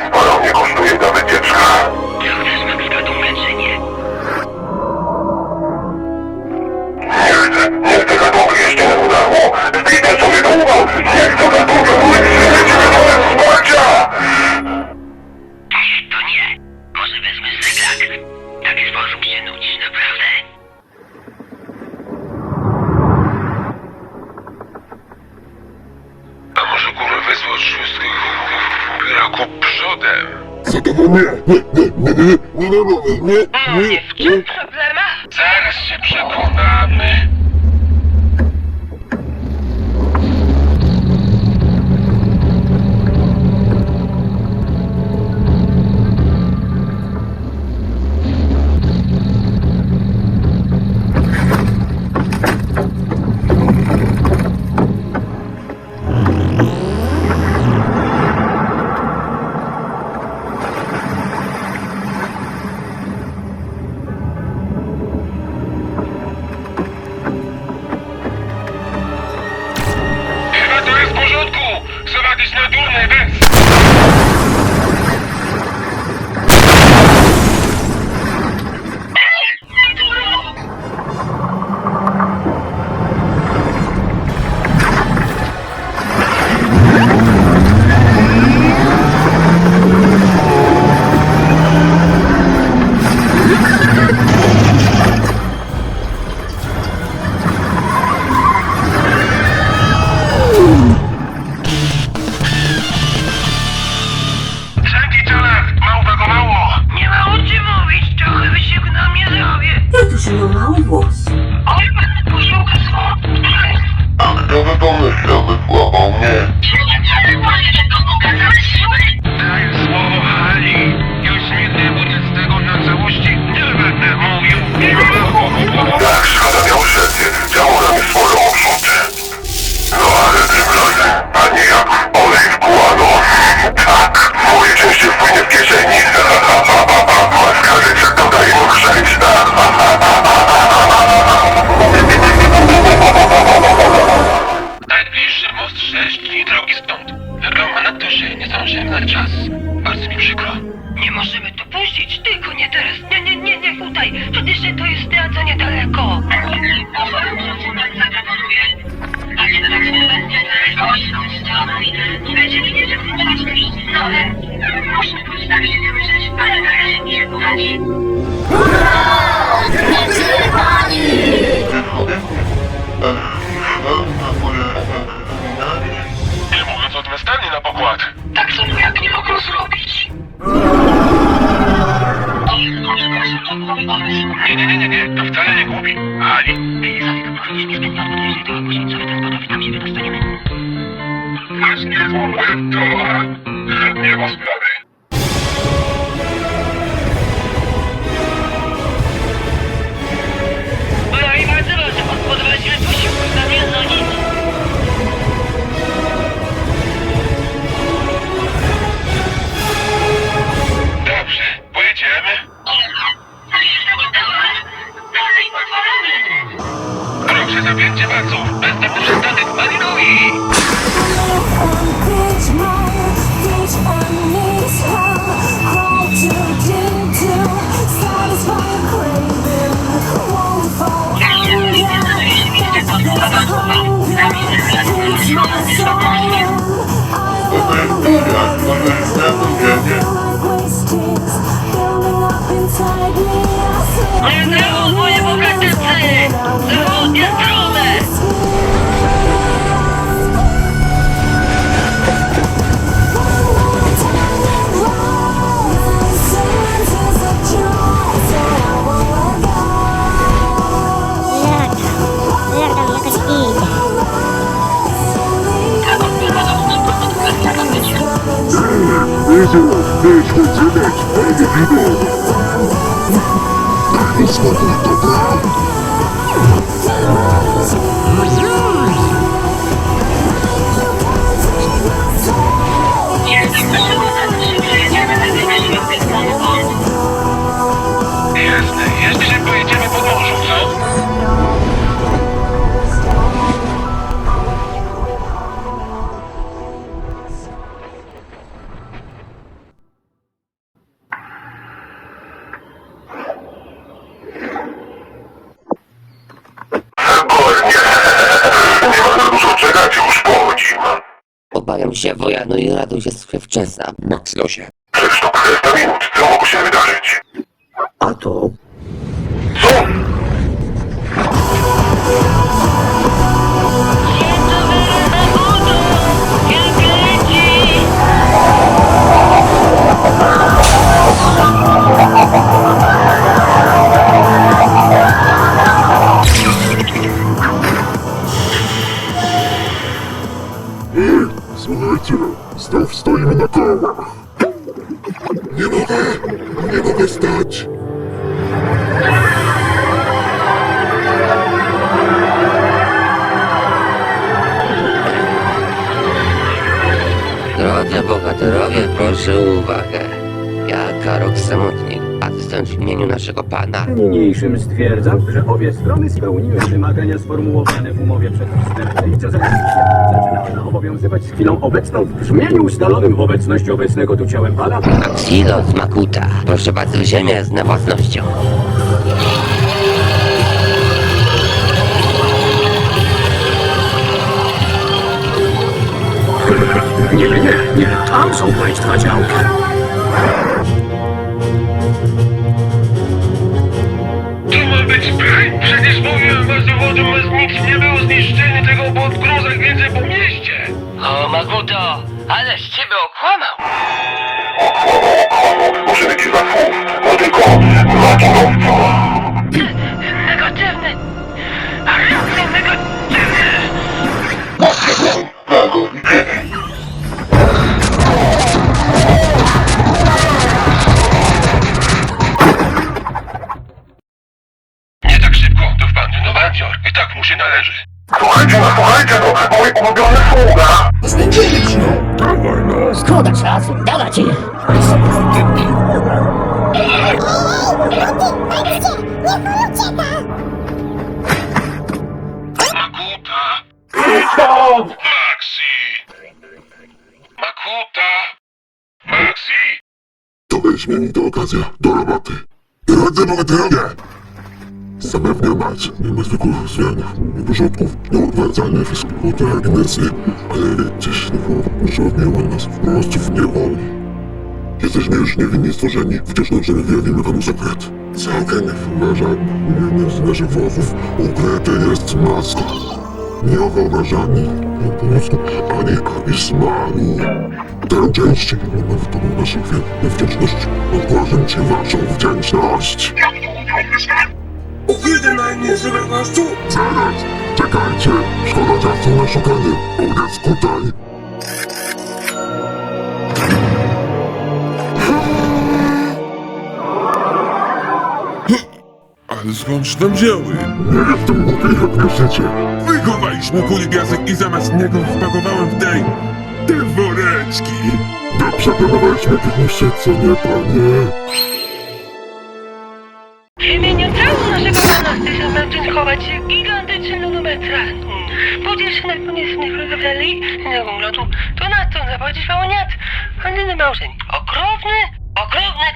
Sporo mnie kosztuje ta wycieczka. Ja wezmę w to męczenie. Nie chcę gatunek jeszcze nie udało. Zbijmy sobie długo. Nie chcę gatunek, lecimy do wsparcia. To nie. Może wezmę zegar. W taki sposób się nudzisz naprawdę. A może kurwa wysłać wszystkich pieraków przodem? Za tobą nie. W czym problema? Zaraz się przekonamy. Chyba to jest w porządku! Trzeba gdzieś na durnej bez! Dzięki, Czarek! Mało tego mało! Nie ma o czym mówić, trochę wysiłku na mnie zrobię. Jak to się ma mały głos? Oj, pan koszulka swą. A kto by pomyślał, wysłał mnie? Nie możecie to pokazać siły. Daję słowo Hali. Już nigdy nie z tego na całości nie będę mówił. Tak, szkoda miał rację. Działo na mnie sporo odrzuty. No ale tym razem, a nie jak olej w kłano. Tak, moje częściej wpłynie w kieszeni. Łaskawiec dodaje mu chrzeć. Najbliższy most 6 i drogi stąd. Wygląda na to, że nie zdążymy na czas. Bardzo mi przykro. Nie możemy tu puścić, tylko nie teraz. Nie tutaj. Przecież to jest stracenie niedaleko. Nie będziemy nie rekomendować miejsc nowe. Muszę postawić się wyżej, ale na razie nie kuchać. Nie mówiąc o tym stanie na pokład. Tak samo jak nie mogą zrobić. mój pomysł. Nie, to wcale nie głupi. Ali. Zawiedz, mi zbytnio odbudujesz tego później, co transportowi tam się wydostaniemy. Masz niezłą łeb, to... Nie ma sprawy. No i bardzo proszę, podwozimy posiłku, tam nie no nic. Dobrze, pojedziemy? Proszę zapięcie palców, następny przystanek Malinoi. Zdrowo, moje bogatycy! Zachodnie zdrowe! Jak tam jakoś idzie? Weź, chodź, fajnie widok. Daj mi spokój, dobra? Jasne, jeszcze pojedziemy po morzu, co? Obawiam się wojanu i raduj się wczesna. Max Losie. Przecież to kwestia minut, co mogło się wydarzyć? A to... Słuchajcie, znów stoimy na kołach. Nie mogę stać. Drodzy bohaterowie, proszę o uwagę. Ja, Karok Samotnik, asystent w imieniu naszego pana. Niniejszym stwierdzam, że obie strony spełniły wymagania sformułowane w umowie przedwstępnej, co zaczyna ona obowiązywać z chwilą obecną w brzmieniu ustalonym w obecności obecnego tu ciałem pana. Silos Makuta, proszę bardzo, ziemia jest na własnością. Nie, tam są państwa działka. To ma być broń? Przecież mówiłem was dowodem, nic nie było zniszczenie tego po odgruzach więcej po mieście. O, Maguto, ależ ciebie okłamał! Może być za słów, to tylko makinowca. Negatywny! Raczej negatywny! Nie tak szybko, to wpadnie nowancior. I tak mu się należy. Słuchajcie, mój ulubiony sługa. Dawaj no. Szkoda czasu, dawać je. Makuta! Maxi! Makuta! Maxi! To wyśmienita okazja do roboty. Drodzy bohaterowie! Zapewniam was, mimo zwykłych zmian, porządków, nieodwracalnych współtraginesy, ale wiecie, żadnie nas wprost w niewoli. Jesteśmy już niewinnie stworzeni, wciąż że wyjawimy panu sekret. Całkiem wyobrażalny, jednym z naszych włosów ukryty jest maska. Niewyobrażalny, po polsku, ani abismalu. Tę część, w to naszych wdzięczność, odkładam ci waszą wdzięczność. Ukryty mnie, żeby gościu! Zaraz! Czekajcie! Szkoda czasu na szukanie! Uderz tutaj! Ale skąd się tam wzięły? Nie jestem głupi, jak myślicie! Wychowaliśmy kulibiasek i zamiast niego wpakowałem w te woreczki. Dobrze planowaliśmy piwniczkę, co nie, panie? W imieniu całego naszego pana chcę zacząć chować gigantyczny lunometran. Podzielszy najpomniejszych wyglądali innego lotu, to na co zapłacić pałoniat? Handlny małżeń. Okropny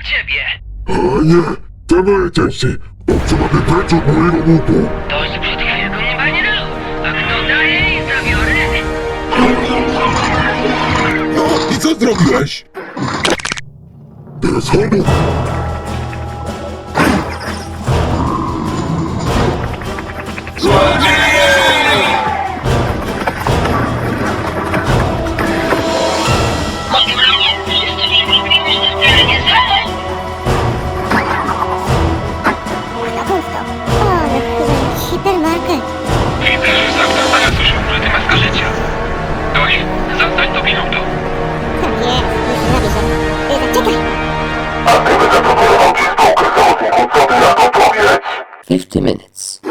ciebie! A nie! To moje części! Trzeba wybrać od mojego łuku! Dość przed chwilką nie pani dał. A kto daje i zabiorę? No i co zrobiłeś? Teraz hamów! Na pusto. O, ale hipermarket. Widzę, że zaplątania coś ukryty maska życia. Dość, zostań to minutą. Tak jest, już zrobię się. Zaczekaj. 50 minutes.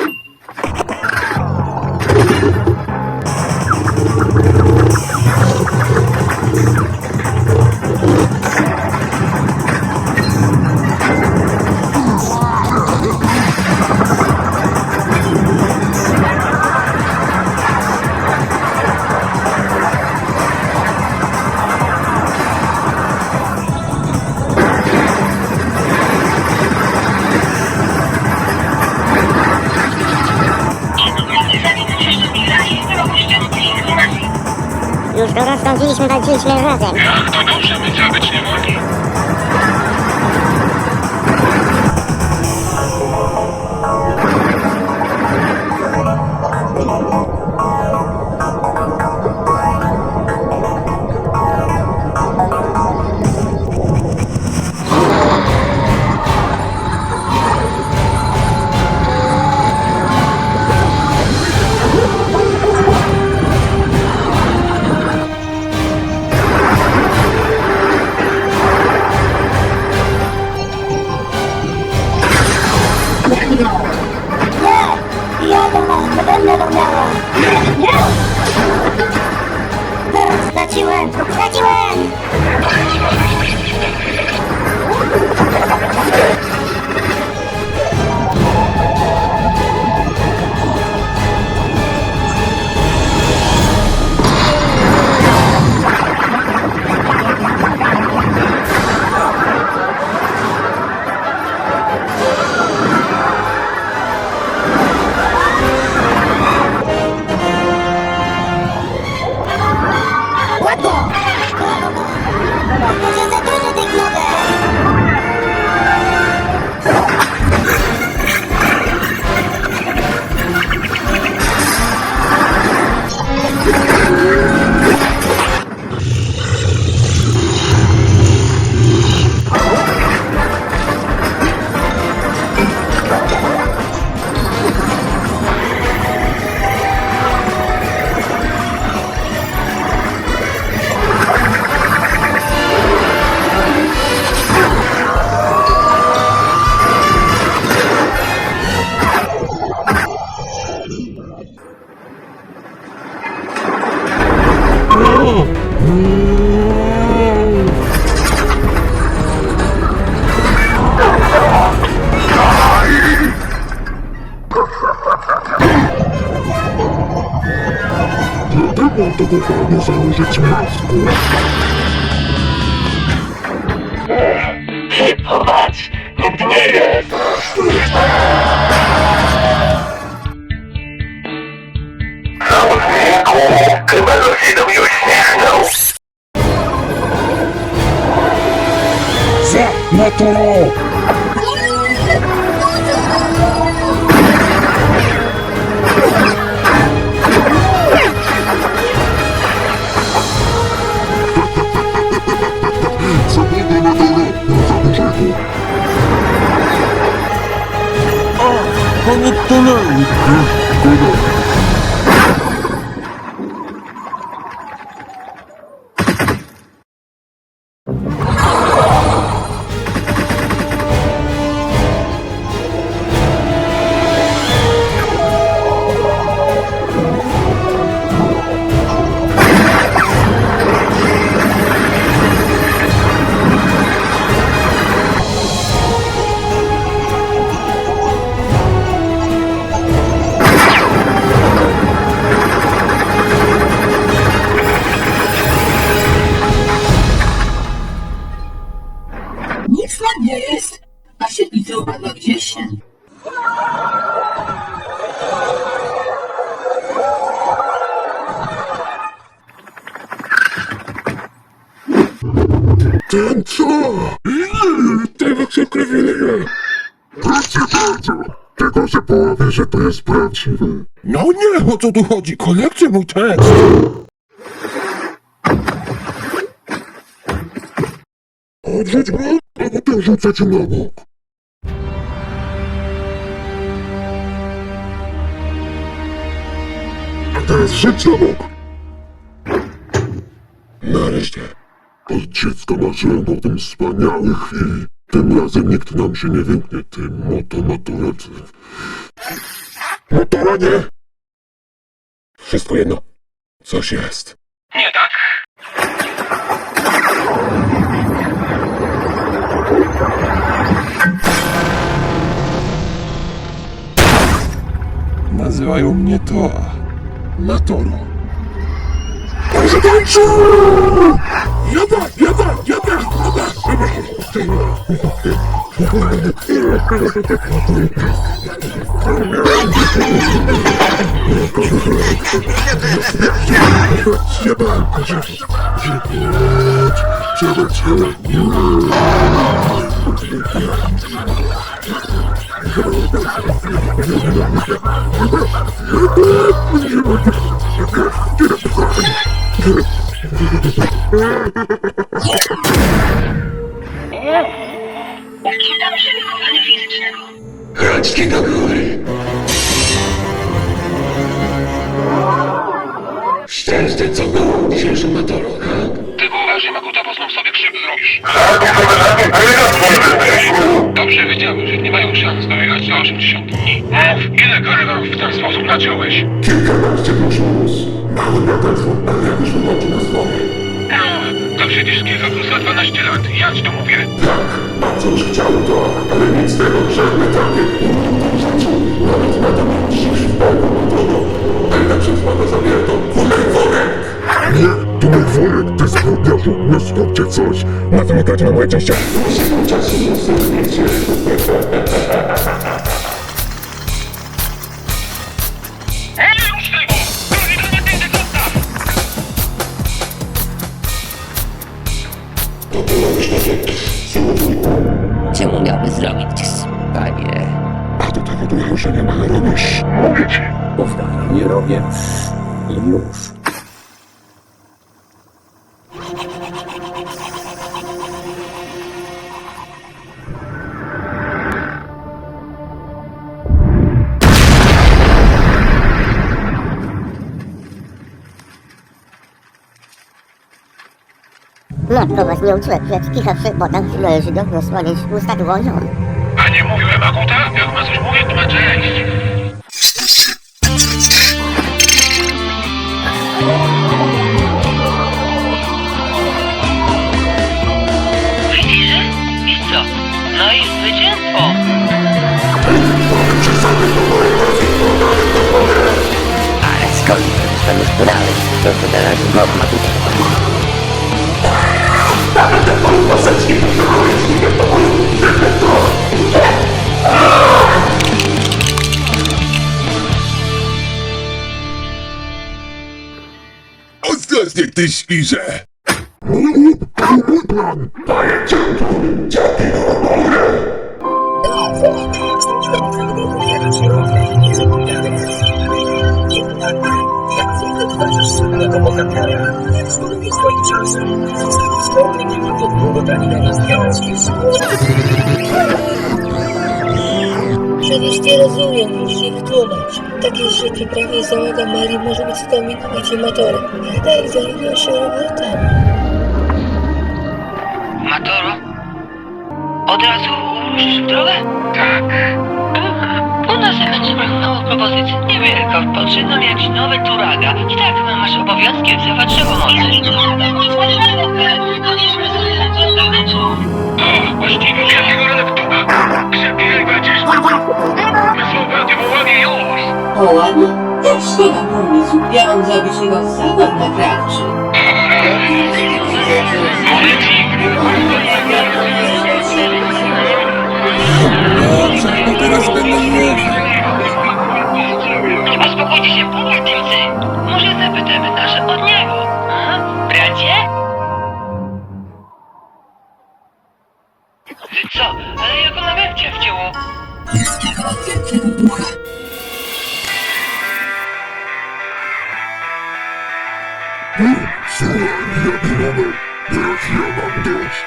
Już go rozsądziliśmy, walczyliśmy razem. Jak to dobrze my zabyć nie mogli. Straciłem! Może za dużo tych nogach! Dlatego tego fajnie założyć masku. Popatrz, nigdy nie jest. Chyba się do mnie uśmiechnął. Za naturo! Zabawa naturo! Na zaburzeniu! koniec tunelu. Nic tam nie jest, a świetlica upadła gdzieś. Ten co? Teraz się krywileje. Proszę bardzo. Tego się połowie, że to jest prawdziwe. No nie, o co tu chodzi? Kolekcję mój tekst. Odrzuć broń, a potem rzucę cię na bok. A teraz rzuć na bok. Nareszcie. Od dziecka marzyłem o tym wspaniałej chwili. Tym razem nikt nam się nie wymknie, tym motomaturece. Motora nie! Wszystko jedno. Coś jest. Nie tak? Nazywają mnie Toa. Matoro. Może tańczy! Jadę! Jakie dobrze wychowanie fizycznego. Chodźcie do góry. Szczęście co było dzisiejszy Matoro, tak? Ty uważaj, Makuta, bo znów sobie krzywdę zrobisz. Dobrze wiedziałem, że nie mają szans dojechać na 80 dni. Mów, ile kary wam w ten sposób naciąłeś? Kilkanaście plus. Mały braterstwo, ale jak już wychodzi na swoje. To przecież kilka plus za 12 lat. Ja ci to mówię. Tak, bardzo już chciałem to, ale nic z tego, żadne takie. Nawet madam dziś w boku drogą. Najlepsze spada zabiera to wunek worek. Nie, Tumek worek, ty zbrodniarzu, no zróbcie coś. Na to nagrać na moje części. Czasu nie serwiecie. Już tego! Drugi do metyndy kosta! To było już na to. Czemu miałby zrobić, panie? A do tego dużo, że nie ma robisz. Mówię ci. Powtarzam, nie robię. I już. Matko was nie uczyłem, że w kichawszych botach należy dobrze słonić usta dłonią. A nie mówiłem, Makuta? Jak ma coś mówić, to ma cześć. Widzisz? I co? No i zwycięstwo! Ale skąd tam już podałeś? To teraz znowu ma tutaj. Ostrożnie, ty świrze! Mój plan! Daję cię tu, dziadki do góry! Przecież nie rozumiem, już ich tłumacz. Takie życie prawie załoga Marii może być zdominować motorem. Tak zajmie się robotą. Matoro? Od razu ruszysz w drogę? Tak. Aha. U nas będzie brakowało propozycji niewielko. Potrzebna jakiś nowy turaga. I tak masz obowiązki wzywać się pomocy. O, właściwie z jakiego reptucha? Przebijaj będziesz. Wysłowę odwołanie już. O, ładnie. Szkoda pomysł. Ja mam zrobić jego zakład naprawczy. Dobrze, teraz będę mówił. Uspokójcie się, pomóżcie. Może zapytamy nasze od niego. A? Bracie? Co? Ale jak ona będzie w dzieło? Jest kilka odwiętego ducha. Słuchaj, jaki numer? Teraz ja mam dość.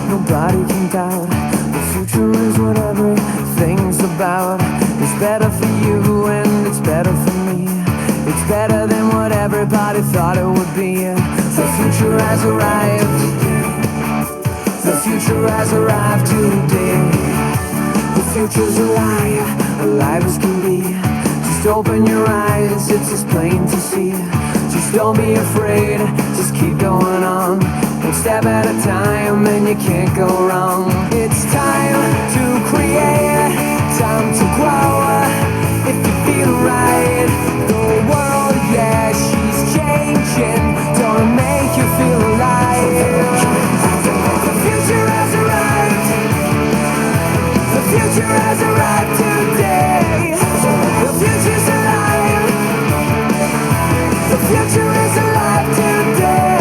Nobody can doubt the future is what everything's about. It's better for you and it's better for me. It's better than what everybody thought it would be. The future has arrived. The future has arrived today. The future's alive, alive as can be. Just open your eyes, it's as plain to see. Just don't be afraid, just keep going on. One step at a time and you can't go wrong. It's time to create, time to grow. If you feel right, the world, yeah, she's changing. Don't make you feel alive. The future has arrived. The future has arrived today. The future's alive. The future is alive today.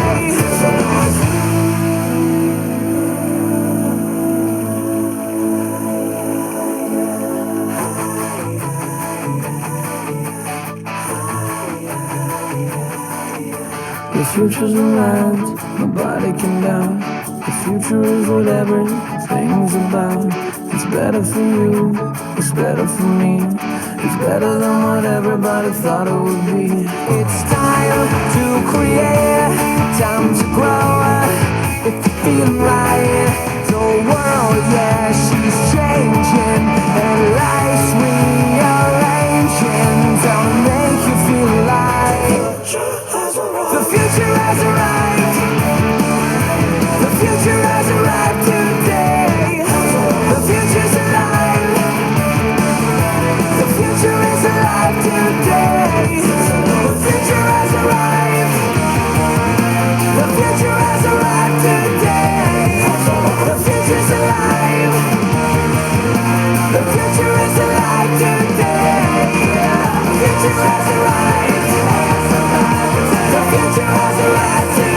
The future's arrived, nobody can doubt. The future is what everything's about. It's better for you, it's better for me. It's better than what everybody thought it would be. It's time to create, time to grow. If you feel right, the world, yeah, she's changing. And life's rearranging. Don't make you feel alive. The future has arrived. The future has arrived today. The future's alive. The future is alive today. The future has arrived. The future has arrived today. The future's alive. The future is alive today. The future has arrived. The future has arrived today.